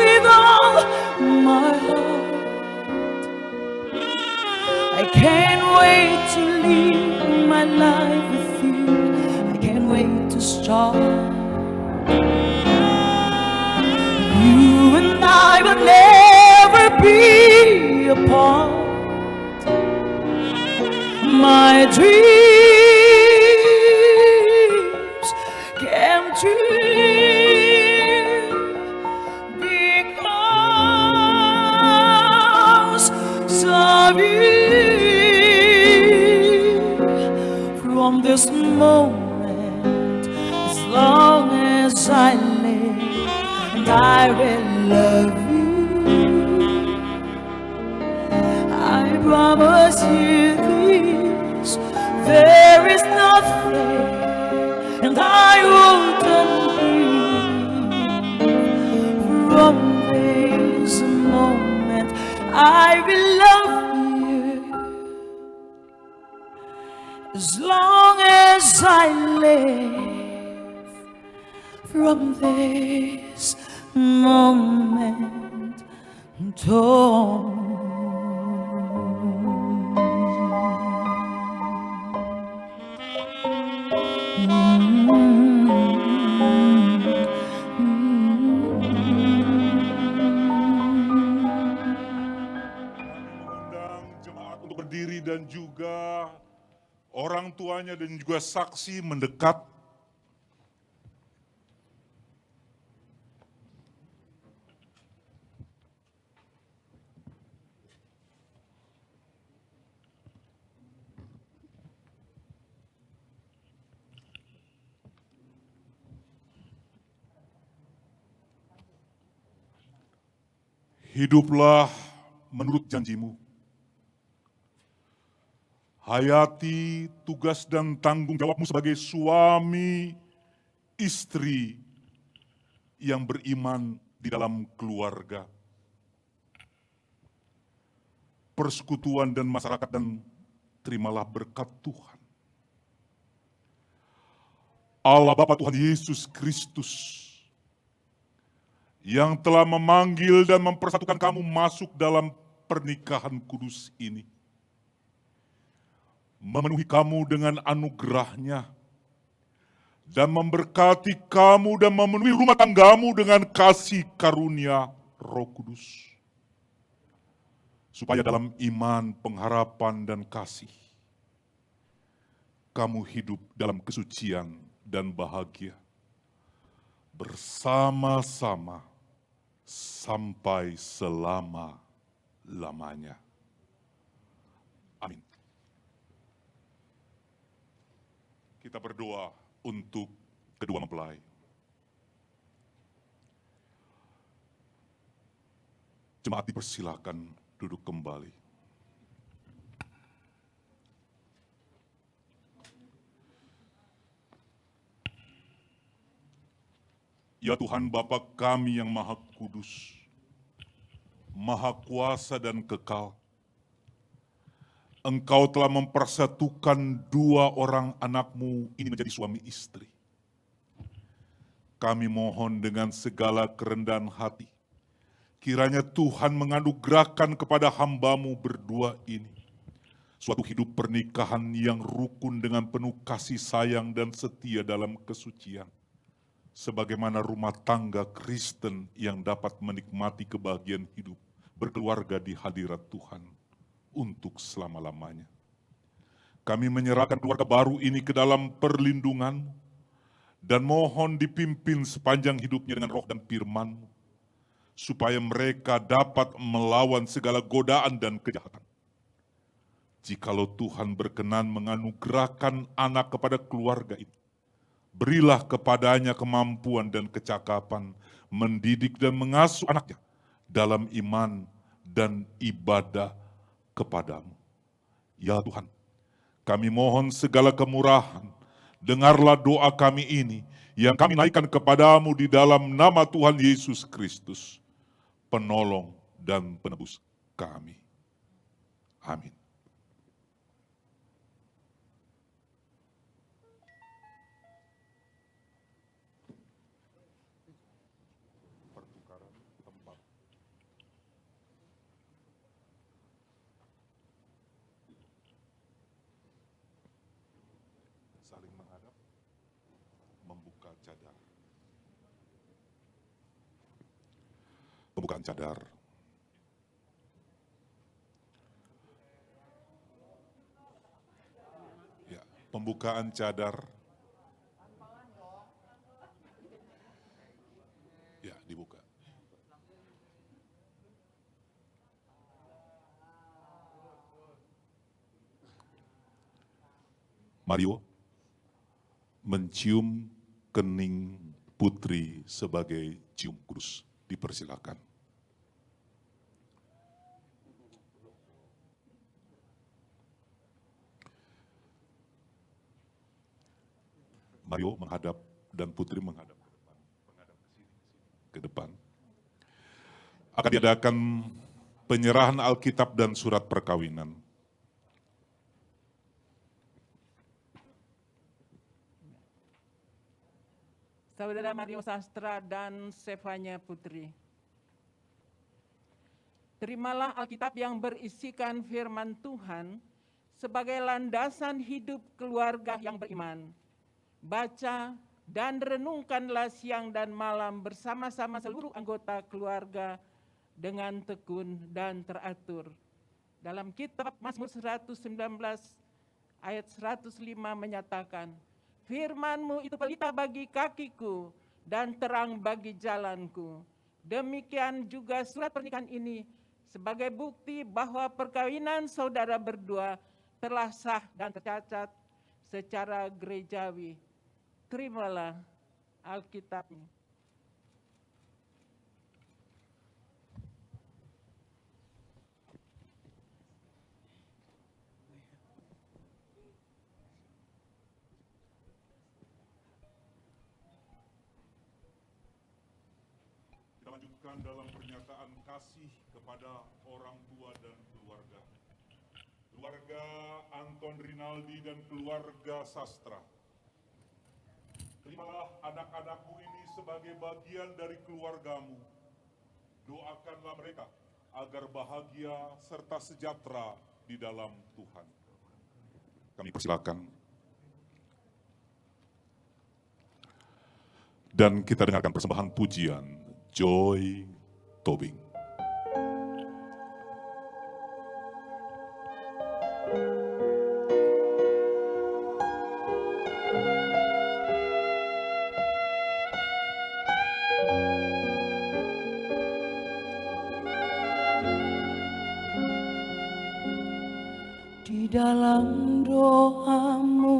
with all my heart. I can't wait to live my life with you. I can't wait to start. You and I will never be apart. My dreams came true because of you. From this moment, as long as as I live, and I will love you. I promise you this, there is nothing, and I wouldn't give from this moment. I will love you as long as I live. From this moment on. Mengundang jemaat untuk berdiri dan juga orang tuanya dan juga saksi mendekat. Hiduplah menurut janjimu. Hayati tugas dan tanggung jawabmu sebagai suami, istri yang beriman di dalam keluarga, persekutuan dan masyarakat, dan terimalah berkat Tuhan. Allah Bapa Tuhan Yesus Kristus yang telah memanggil dan mempersatukan kamu masuk dalam pernikahan kudus ini, memenuhi kamu dengan anugerahnya, dan memberkati kamu dan memenuhi rumah tanggamu dengan kasih karunia Roh Kudus, supaya dalam iman, pengharapan, dan kasih, kamu hidup dalam kesucian dan bahagia, bersama-sama sampai selama-lamanya. Amin. Kita berdoa untuk kedua mempelai. Jemaat dipersilakan duduk kembali. Ya Tuhan Bapa kami yang Maha Kudus, Maha Kuasa dan Kekal, Engkau telah mempersatukan dua orang anak-Mu ini menjadi suami istri. Kami mohon dengan segala kerendahan hati, kiranya Tuhan menganugerahkan kepada hamba-Mu berdua ini suatu hidup pernikahan yang rukun dengan penuh kasih sayang dan setia dalam kesucian, sebagaimana rumah tangga Kristen yang dapat menikmati kebahagiaan hidup berkeluarga di hadirat Tuhan untuk selama-lamanya. Kami menyerahkan keluarga baru ini ke dalam perlindungan-Mu dan mohon dipimpin sepanjang hidupnya dengan roh dan firman-Mu, supaya mereka dapat melawan segala godaan dan kejahatan. Jikalau Tuhan berkenan menganugerahkan anak kepada keluarga ini, berilah kepadanya kemampuan dan kecakapan mendidik dan mengasuh anaknya dalam iman dan ibadah kepadamu. Ya Tuhan, kami mohon segala kemurahan, dengarlah doa kami ini yang kami naikkan kepadamu di dalam nama Tuhan Yesus Kristus, penolong dan penebus kami. Amin. Saling menghadap, membuka cadar. Pembukaan cadar. Ya, pembukaan cadar. Ya, dibuka. Mario mencium kening Putri sebagai cium kudus. Dipersilakan. Mario menghadap dan Putri menghadap ke depan, ke depan. Akan diadakan penyerahan Alkitab dan surat perkawinan. Saudara Mario Sastra dan Sefanya Putri. Terimalah Alkitab yang berisikan firman Tuhan sebagai landasan hidup keluarga yang beriman. Baca dan renungkanlah siang dan malam bersama-sama seluruh anggota keluarga dengan tekun dan teratur. Dalam kitab Mazmur 119 ayat 105 menyatakan, firman-Mu itu pelita bagi kakiku dan terang bagi jalanku. Demikian juga surat pernikahan ini sebagai bukti bahwa perkawinan saudara berdua telah sah dan tercatat secara gerejawi. Terimalah Alkitabnya. Kita lanjutkan dalam pernyataan kasih kepada orang tua dan keluarga. Keluarga Anton Rinaldi dan keluarga Sastra. Terimalah anak-anakmu ini sebagai bagian dari keluargamu. Doakanlah mereka agar bahagia serta sejahtera di dalam Tuhan. Kami persilakan. Dan kita dengarkan persembahan pujian Joy Tobing. Di dalam doamu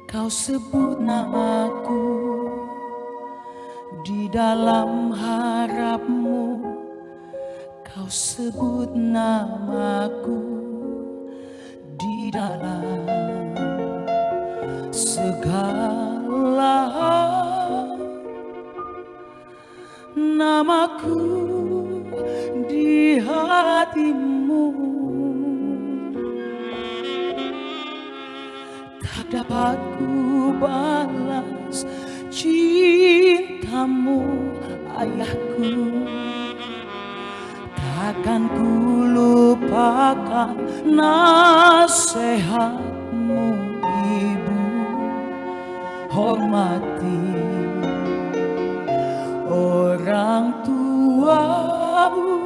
kau sebut namaku, di dalam harapmu kau sebut namaku, di dalam segala namaku di hatimu. Tak dapat ku balas cintamu, ayahku. Takkan ku lupakan nasihatmu, ibu. Hormati orang tuamu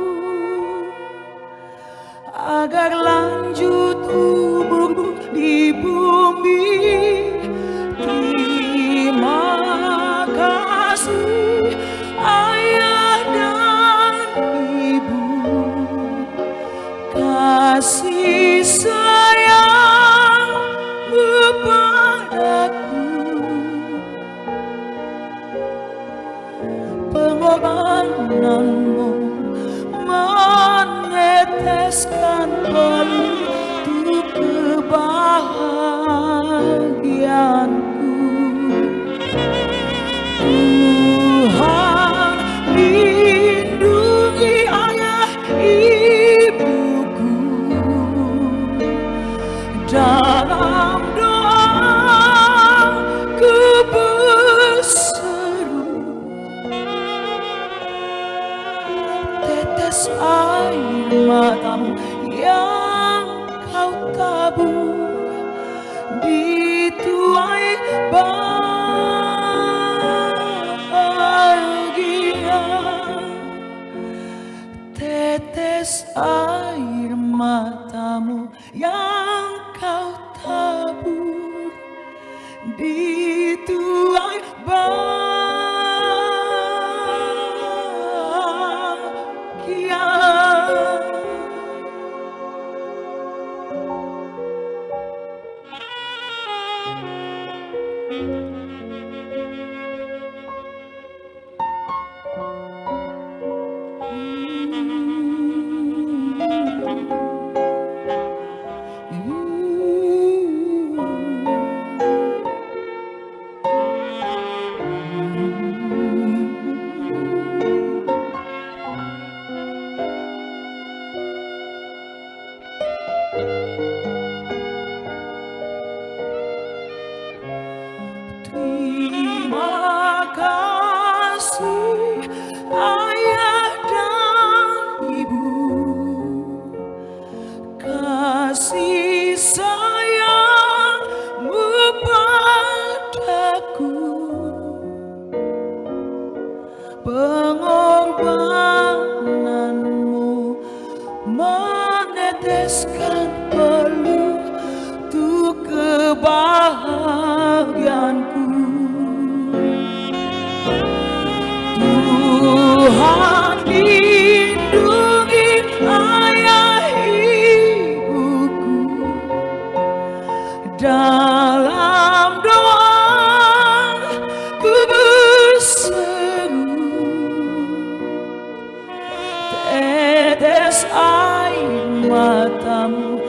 agar lanjut umurmu di bumi. Terima kasih ayah dan ibu, kasih sayangmu padaku, pengorbananmu meneteskan pelita kebahagiaanku. Tuhan lindungi ayah ibuku, dalam doa ku berseru, tetes air matamu yang kau tabur di tuai bahagia. Tetes air matamu yang kau tabur di tuai bahagia. kasih sayangmu padaku, pengorbananmu meneteskan peluk untuk kebahagiaanku. Tuhan lindungi ayah ibuku, dalam doa ku berseru, tetes air matamu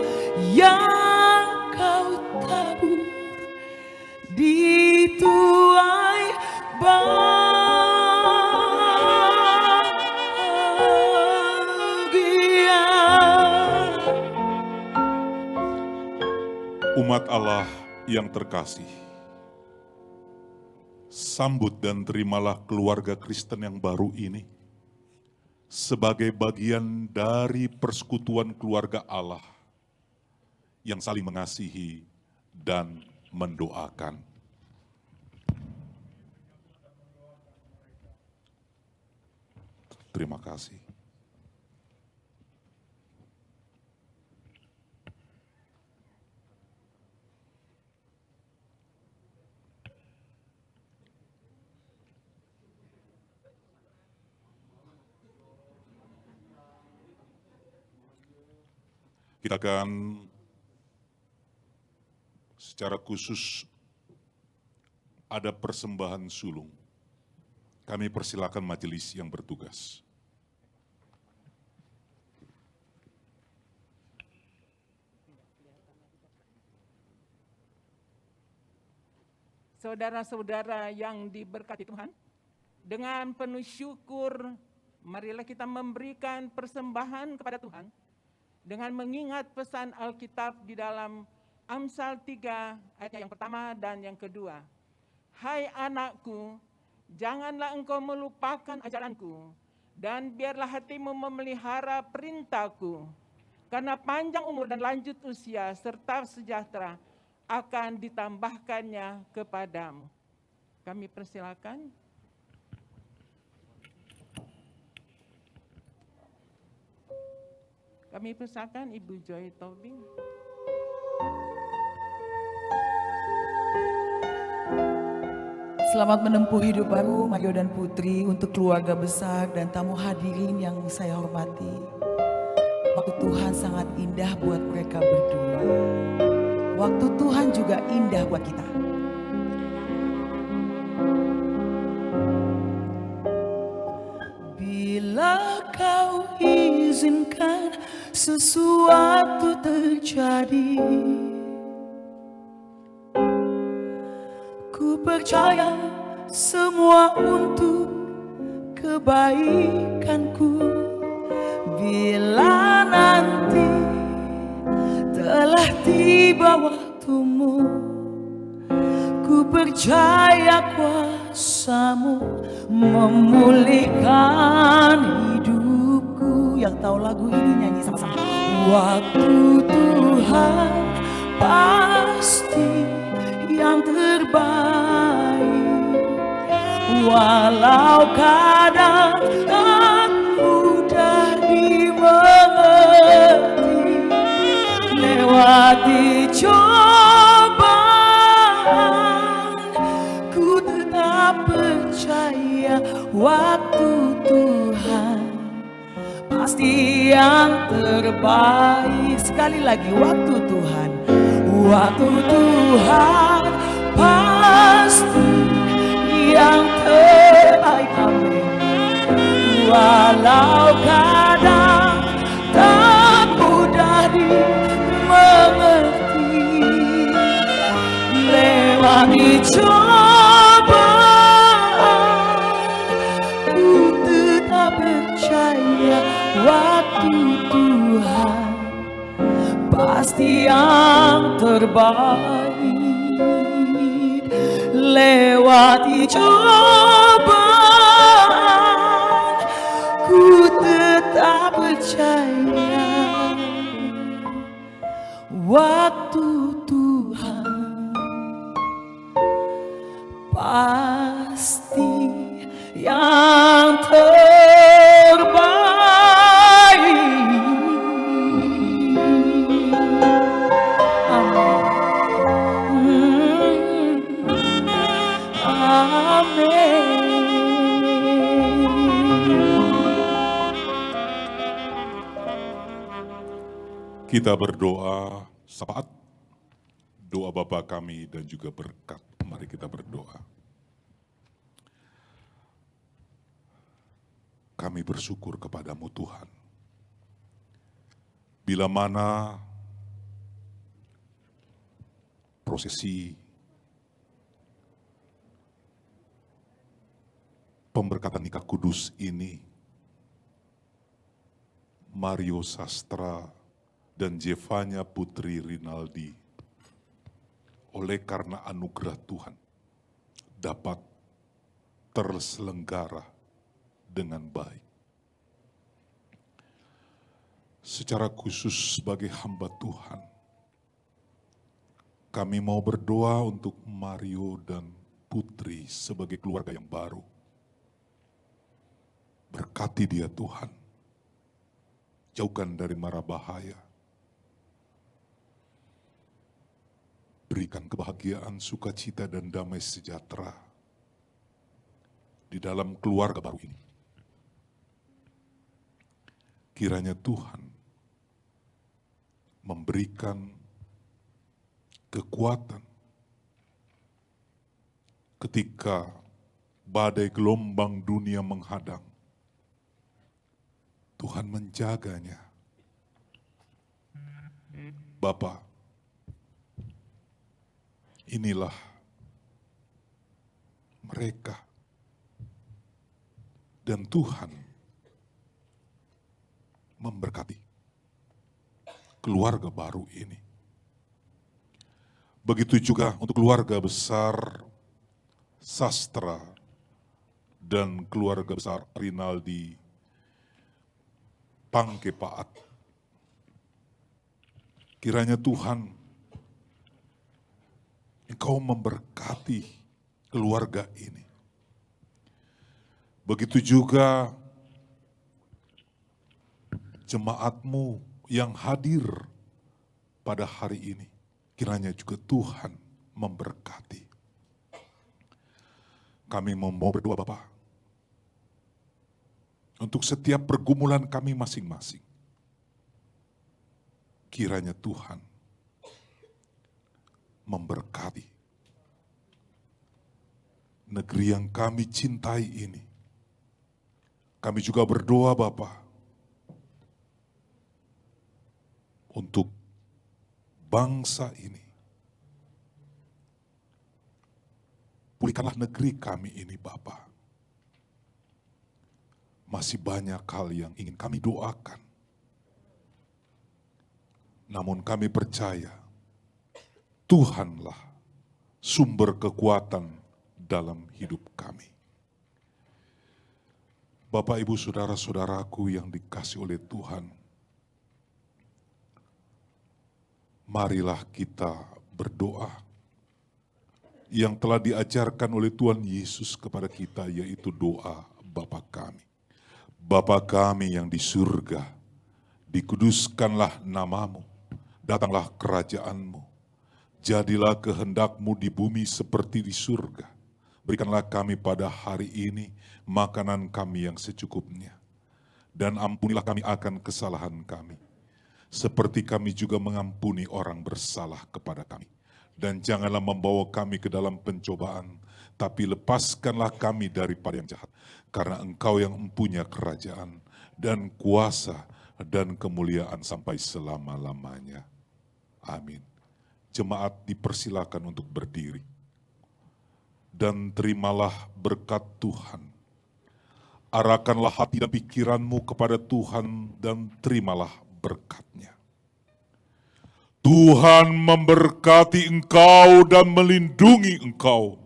yang kau tabur di tuai bahagia. Umat Allah yang terkasih, sambut dan terimalah keluarga Kristen yang baru ini sebagai bagian dari persekutuan keluarga Allah yang saling mengasihi dan mendoakan. Terima kasih. Kita akan secara khusus ada persembahan sulung. Kami persilakan majelis yang bertugas. Saudara-saudara yang diberkati Tuhan, dengan penuh syukur, marilah kita memberikan persembahan kepada Tuhan dengan mengingat pesan Alkitab di dalam Amsal 3 ayat yang pertama dan yang kedua. Hai anakku, janganlah engkau melupakan ajaranku, dan biarlah hatimu memelihara perintahku, karena panjang umur dan lanjut usia serta sejahtera akan ditambahkannya kepadamu. Kami persilakan. Kami persilakan Ibu Joy Tobing. Selamat menempuh hidup baru Mario dan Putri, untuk keluarga besar dan tamu hadirin yang saya hormati. Waktu Tuhan sangat indah buat mereka berdua. Waktu Tuhan juga indah buat kita. Bila kau izinkan sesuatu terjadi, ku percaya semua untuk kebaikanku. Bila nanti telah tiba waktumu, ku percaya kuasamu memulihkan hidupku. Yang tahu lagu ini nyanyi sama-sama. Waktu Tuhan pasti yang terbaik, walau kadang tak mudah dimengerti. Lewati cobaan, ku tetap percaya waktu Tuhan pasti yang terbaik. Sekali lagi, waktu Tuhan pasti yang terbaik. Amin. Walau kadang tak mudah dimengerti, lewati cobaan, ku tetap percaya waktu Tuhan pasti yang terbaik. Lewati cobaan, ku tetap percaya waktu Tuhan pasti yang terbaik. Kita berdoa saat doa Bapa kami dan juga berkat. Mari kita berdoa. Kami bersyukur kepadamu Tuhan. Bila mana prosesi pemberkatan nikah kudus ini, Mario Sastra dan Jevanya Putri Rinaldi, oleh karena anugerah Tuhan, dapat terselenggara dengan baik. Secara khusus sebagai hamba Tuhan, kami mau berdoa untuk Mario dan Putri sebagai keluarga yang baru. Berkati dia Tuhan, jauhkan dari mara bahaya. Berikan kebahagiaan, sukacita, dan damai sejahtera di dalam keluarga baru ini. Kiranya Tuhan memberikan kekuatan ketika badai gelombang dunia menghadang. Tuhan menjaganya. Bapa, inilah mereka dan Tuhan memberkati keluarga baru ini. Begitu juga untuk keluarga besar Sastra dan keluarga besar Rinaldi Pangkepaat. Kiranya Tuhan, Engkau memberkati keluarga ini. Begitu juga jemaat-Mu yang hadir pada hari ini. Kiranya juga Tuhan memberkati. Kami mau berdoa Bapa, untuk setiap pergumulan kami masing-masing. Kiranya Tuhan memberkati negeri yang kami cintai ini. Kami juga berdoa Bapa, untuk bangsa ini. Pulihkanlah negeri kami ini Bapa. Masih banyak hal yang ingin kami doakan. Namun kami percaya Tuhanlah sumber kekuatan dalam hidup kami. Bapak, Ibu, Saudara-saudaraku yang dikasihi oleh Tuhan, marilah kita berdoa yang telah diajarkan oleh Tuhan Yesus kepada kita, yaitu doa Bapa kami. Bapa kami yang di surga, dikuduskanlah namamu, datanglah kerajaanmu, jadilah kehendak-Mu di bumi seperti di surga. Berikanlah kami pada hari ini makanan kami yang secukupnya, dan ampunilah kami akan kesalahan kami, seperti kami juga mengampuni orang bersalah kepada kami. Dan janganlah membawa kami ke dalam pencobaan, tapi lepaskanlah kami daripada yang jahat. Karena Engkau yang mempunyai kerajaan dan kuasa dan kemuliaan sampai selama-lamanya. Amin. Jemaat dipersilakan untuk berdiri. Dan terimalah berkat Tuhan. Arahkanlah hati dan pikiranmu kepada Tuhan dan terimalah berkat-Nya. Tuhan memberkati engkau dan melindungi engkau.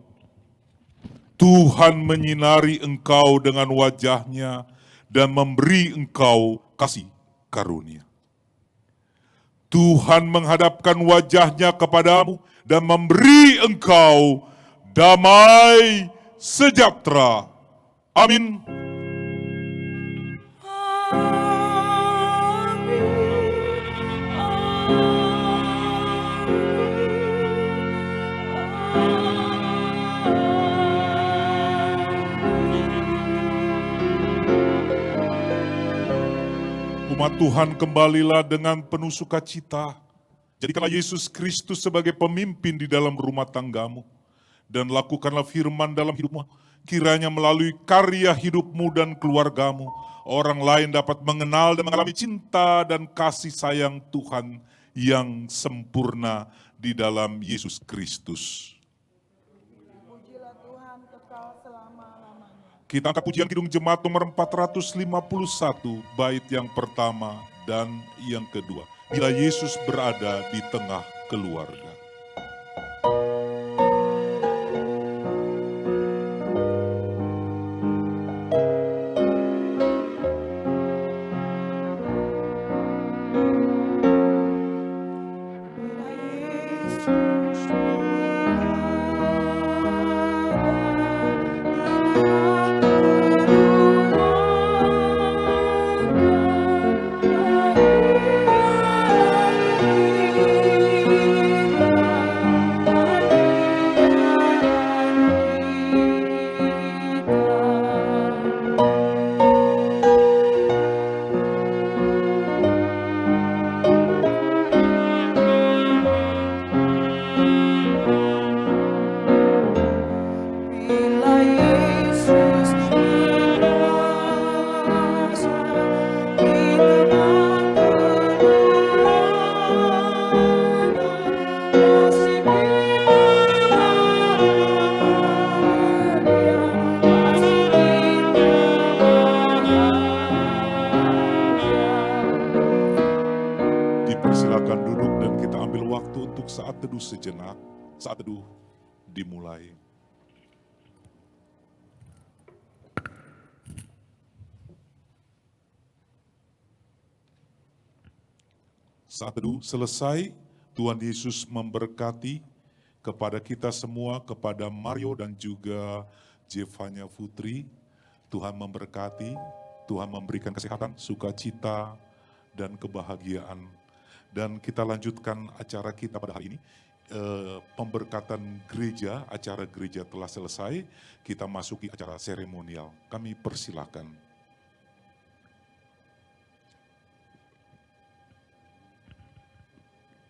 Tuhan menyinari engkau dengan wajah-Nya dan memberi engkau kasih karunia. Tuhan menghadapkan wajahnya kepadamu dan memberi engkau damai sejahtera. Amin. Umat Tuhan, kembalilah dengan penuh sukacita. Jadikanlah Yesus Kristus sebagai pemimpin di dalam rumah tanggamu. Dan lakukanlah firman dalam hidupmu. Kiranya melalui karya hidupmu dan keluargamu, orang lain dapat mengenal dan mengalami cinta dan kasih sayang Tuhan yang sempurna di dalam Yesus Kristus. Pujilah Tuhan kekal selama-lamanya. Kita angkat pujian Kidung Jemaat nomor 451, bait yang pertama dan yang kedua. Bila Yesus berada di tengah keluarga. Dipersilakan duduk dan kita ambil waktu untuk saat teduh sejenak. Saat teduh dimulai. Saat teduh selesai, Tuhan Yesus memberkati kepada kita semua, kepada Mario dan juga Jevanya Putri. Tuhan memberkati, Tuhan memberikan kesehatan, sukacita, dan kebahagiaan. Dan kita lanjutkan acara kita pada hari ini. Pemberkatan gereja, acara gereja telah selesai. Kita masuki acara seremonial. Kami persilakan.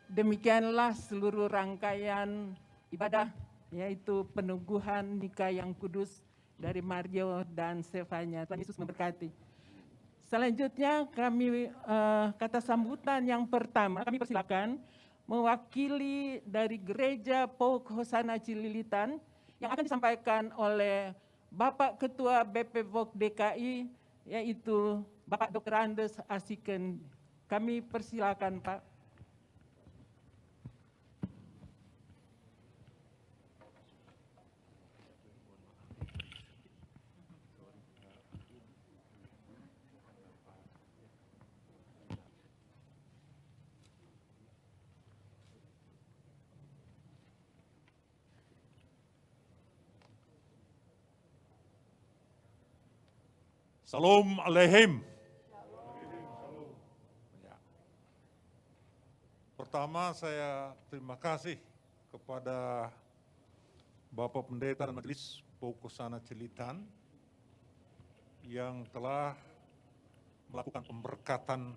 Demikianlah seluruh rangkaian ibadah, yaitu peneguhan nikah yang kudus dari Mario dan Zevanya. Tuhan Yesus memberkati. Selanjutnya kami kata sambutan yang pertama, kami persilakan mewakili dari Gereja Pauk Hosana Cililitan yang akan disampaikan oleh Bapak Ketua BP Vok DKI, yaitu Bapak Dr. Andes Asiken. Kami persilakan, Pak. Shalom Aleichem. Ya. Pertama saya terima kasih kepada Bapak Pendeta dan Majelis Pauk Hosana Cililitan yang telah melakukan pemberkatan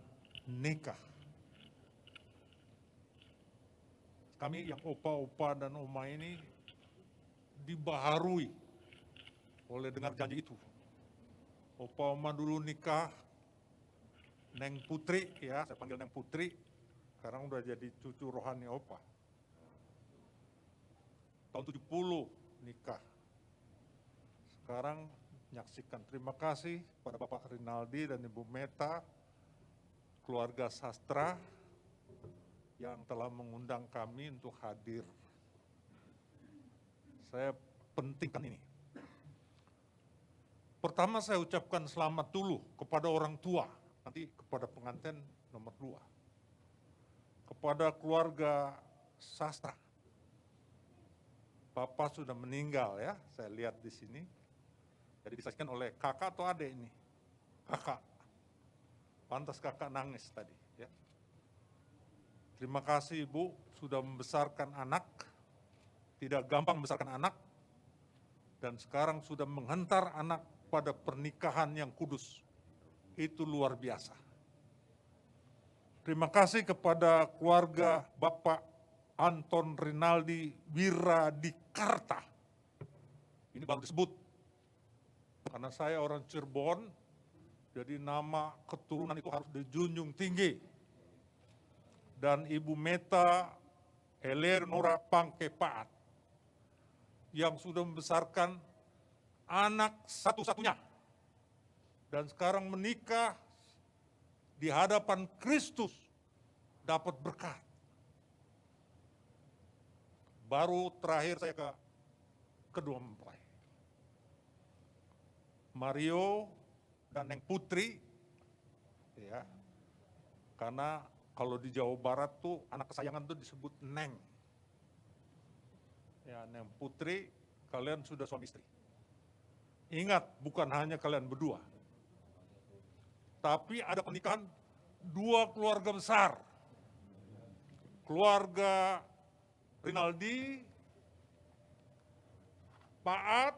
nikah. Kami yang opa-opa dan oma ini dibaharui oleh dengar janji itu. Opa oma dulu nikah, Neng Putri, ya saya panggil Neng Putri, sekarang udah jadi cucu rohani opa. Tahun 70 nikah. Sekarang menyaksikan. Terima kasih pada Bapak Rinaldi dan Ibu Meta, keluarga sastra yang telah mengundang kami untuk hadir. Saya pentingkan ini. Pertama saya ucapkan selamat dulu kepada orang tua, nanti kepada pengantin nomor 2. kepada keluarga Sastra. Bapak sudah meninggal ya, saya lihat di sini. Jadi disaksikan oleh kakak atau adik ini? Kakak. Pantas kakak nangis tadi ya. Terima kasih Ibu sudah membesarkan anak. Tidak gampang membesarkan anak. Dan sekarang sudah menghantar anak pada pernikahan yang kudus. Itu luar biasa. Terima kasih kepada keluarga Bapak Anton Rinaldi Wiradikarta. Ini baru disebut. Karena saya orang Cirebon, jadi nama keturunan itu harus dijunjung tinggi. Dan Ibu Meta Eleonora Pangkepaat yang sudah membesarkan anak satu-satunya. Dan sekarang menikah di hadapan Kristus dapat berkat. Baru terakhir saya ke kedua mempelai. Mario dan Neng Putri, ya, karena kalau di Jawa Barat tuh anak kesayangan tuh disebut Neng. Ya, Neng Putri, kalian sudah suami istri. Ingat, bukan hanya kalian berdua. Tapi ada pernikahan dua keluarga besar. Keluarga Rinaldi, Paat,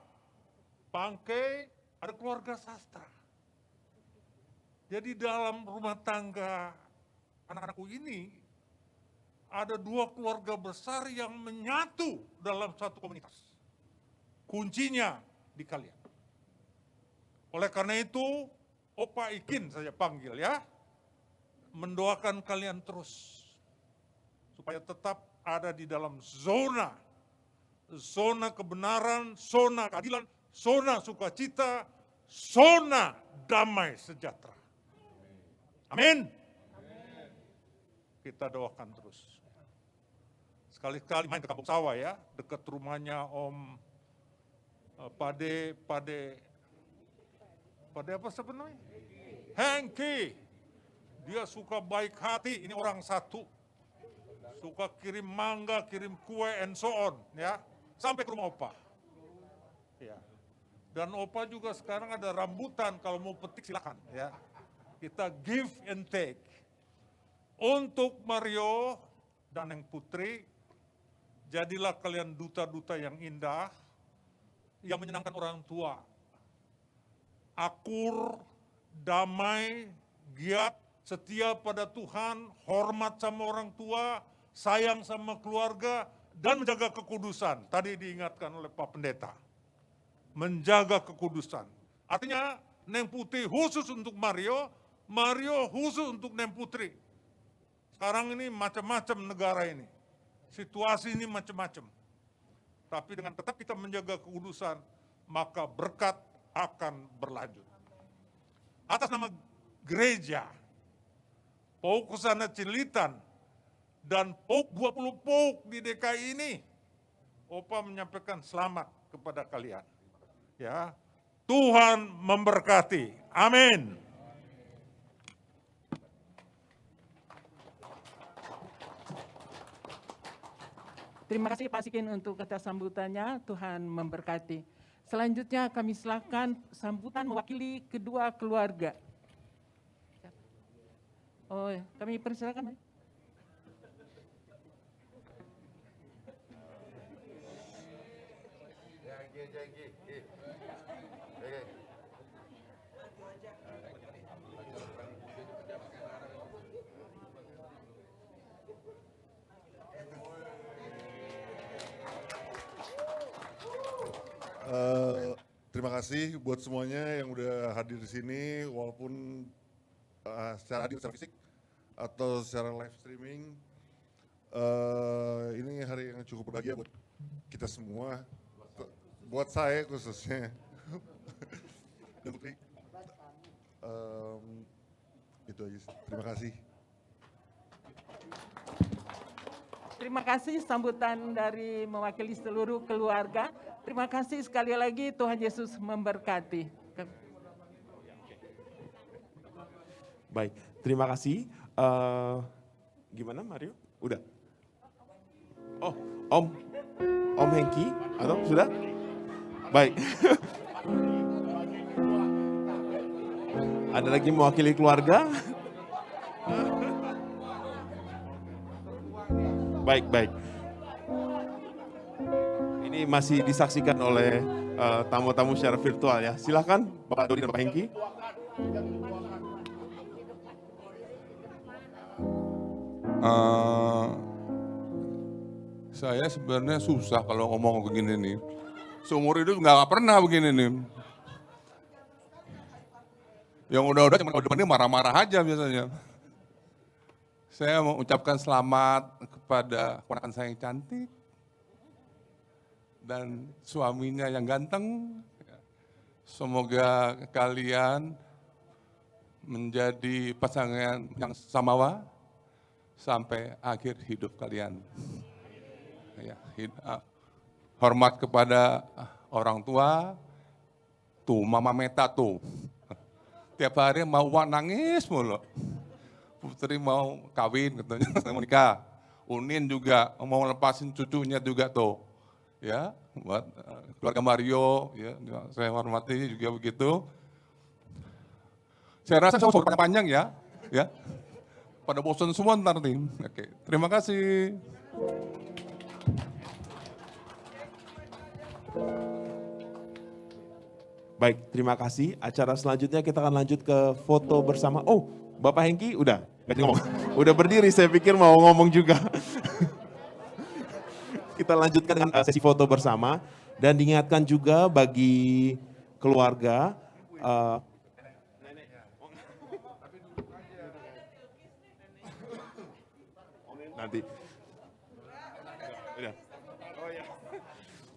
Pangke, ada keluarga Sastra. Jadi dalam rumah tangga anak-anakku ini, ada dua keluarga besar yang menyatu dalam satu komunitas. Kuncinya di kalian. Oleh karena itu, Opa Ikin saya panggil ya, mendoakan kalian terus. Supaya tetap ada di dalam zona kebenaran, zona keadilan, zona sukacita, zona damai sejahtera. Amin. Kita doakan terus. Sekali-kali main ke Kampung Sawah ya, dekat rumahnya Om Pade apa sebenarnya? Hengki. Dia suka baik hati, ini orang satu. Suka kirim mangga, kirim kue, and so on, ya. Sampai ke rumah Opa. Ya. Dan Opa juga sekarang ada rambutan, kalau mau petik silakan, ya. Kita give and take. Untuk Mario dan Neng Putri, jadilah kalian duta-duta yang indah, yang menyenangkan orang tua. Akur, damai, giat, setia pada Tuhan, hormat sama orang tua, sayang sama keluarga, dan menjaga kekudusan. Tadi diingatkan oleh Pak Pendeta. Menjaga kekudusan. Artinya Neng Putri khusus untuk Mario, Mario khusus untuk Neng Putri. Sekarang ini macam-macam negara ini. Situasi ini macam-macam. Tapi dengan tetap kita menjaga kekudusan, maka berkat akan berlanjut. Atas nama gereja, Pauk Kesana Cilitan, dan Pauk 20 Pauk di DKI ini, Opa menyampaikan selamat kepada kalian. Ya, Tuhan memberkati. Amin. Terima kasih Pak Sikin untuk kata sambutannya, Tuhan memberkati. Selanjutnya kami silakan sambutan mewakili kedua keluarga. Oh, kami persilakan. Terima kasih buat semuanya yang udah hadir di sini, walaupun secara hadir secara fisik atau secara live streaming. Ini hari yang cukup berbahagia buat kita semua, buat saya khususnya. Dan Putri, itu aja. Terima kasih. Terima kasih sambutan dari mewakili seluruh keluarga. Terima kasih sekali lagi, Tuhan Yesus memberkati. Baik, terima kasih. Gimana Mario? Udah. Oh, Om Hengki atau sudah? Baik. Ada lagi mewakili keluarga? Baik. Ini masih disaksikan oleh tamu-tamu secara virtual ya. Silakan Bapak Dodi dan Bapak Hengki. Saya sebenarnya susah kalau ngomong begini nih. Seumur hidup nggak pernah begini nih. Yang udah-udah cuma depannya marah-marah aja biasanya. Saya mau ucapkan selamat kepada ponakan saya yang cantik dan suaminya yang ganteng. Semoga kalian menjadi pasangan yang samawa sampai akhir hidup kalian. Ya, hormat kepada orang tua, tuh Mama Meta tuh, tiap hari mau nangis mulu. Putri mau kawin katanya, mau nikah. Unin juga mau lepasin cucunya juga tuh, ya buat keluarga Mario, ya saya hormati juga begitu. Saya rasa saya panjang ya, pada bosan semua ntar nih. Oke, terima kasih. Baik, terima kasih. Acara selanjutnya kita akan lanjut ke foto bersama. Oh, Bapak Hengki udah ngomong. Udah berdiri, saya pikir mau ngomong juga. Kita lanjutkan dengan sesi foto bersama. Dan diingatkan juga bagi keluarga, nanti.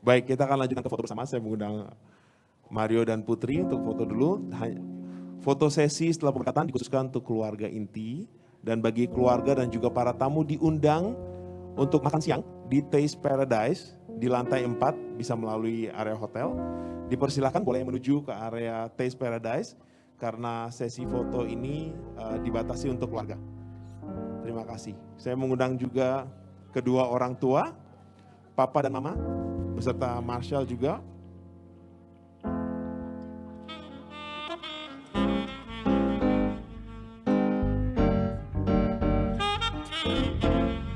Baik, kita akan lanjutkan ke foto bersama. Saya mengundang Mario dan Putri untuk foto dulu. Foto sesi setelah pemberkatan dikhususkan untuk keluarga inti. Dan bagi keluarga dan juga para tamu diundang untuk makan siang di Taste Paradise di lantai 4, bisa melalui area hotel. Dipersilakan boleh menuju ke area Taste Paradise karena sesi foto ini dibatasi untuk keluarga. Terima kasih. Saya mengundang juga kedua orang tua, Papa dan Mama, beserta Marshall juga.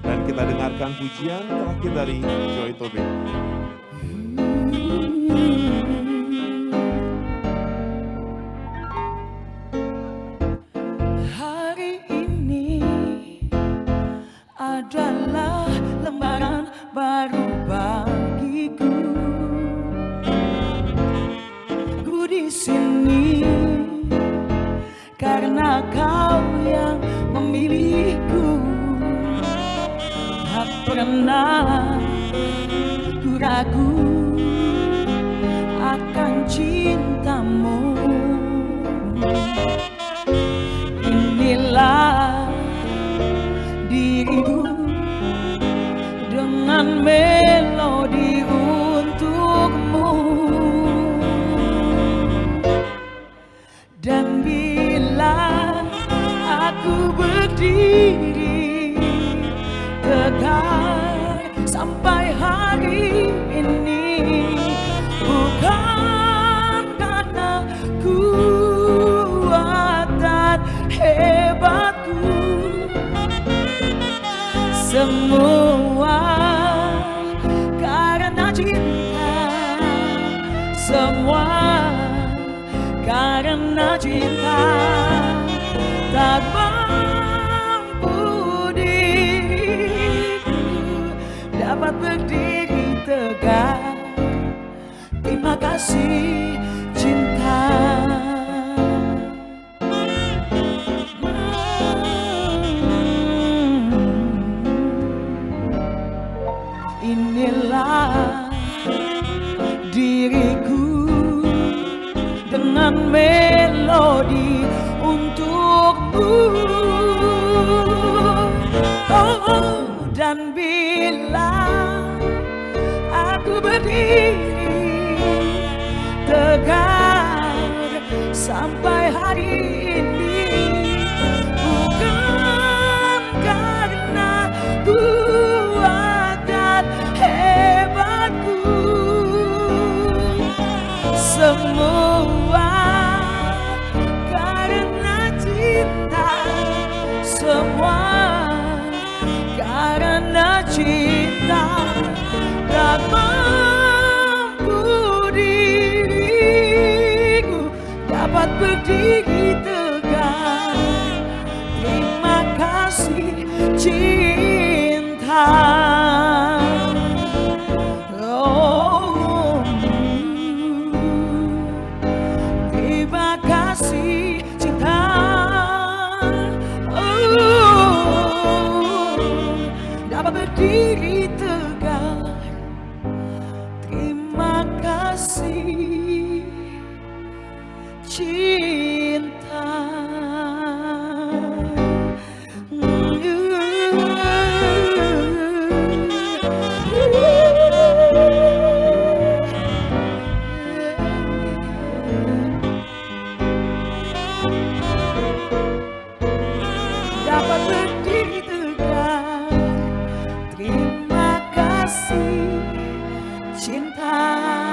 Dan kita dengarkan pujian terakhir dari Joy Tobing. Hari ini adalah lembaran baru bagiku. Ku di sini karena Kau yang memilihku. Tak pernah ku ragu akan cintamu. Inilah diriku dengan melodi untukmu. Dan bila aku berdiri tegak sampai hari ini, bukan karena kuat dan hebatku, semua karena cinta, semua karena cinta. Tak mampu diriku dapat berdiri tegak. Terima kasih cinta. Inilah diriku dengan melodi untukmu. Oh, dan bila aku berdiri tegak sampai hari ini, bukan karena ku cinta tak mampu diriku dapat berdiri tegak. Terima kasih cinta. Oh, terima kasih cinta. Oh, dapat berdiri tegak. Terima kasih cinta. Dapat berdiri tegak. Terima kasih cinta.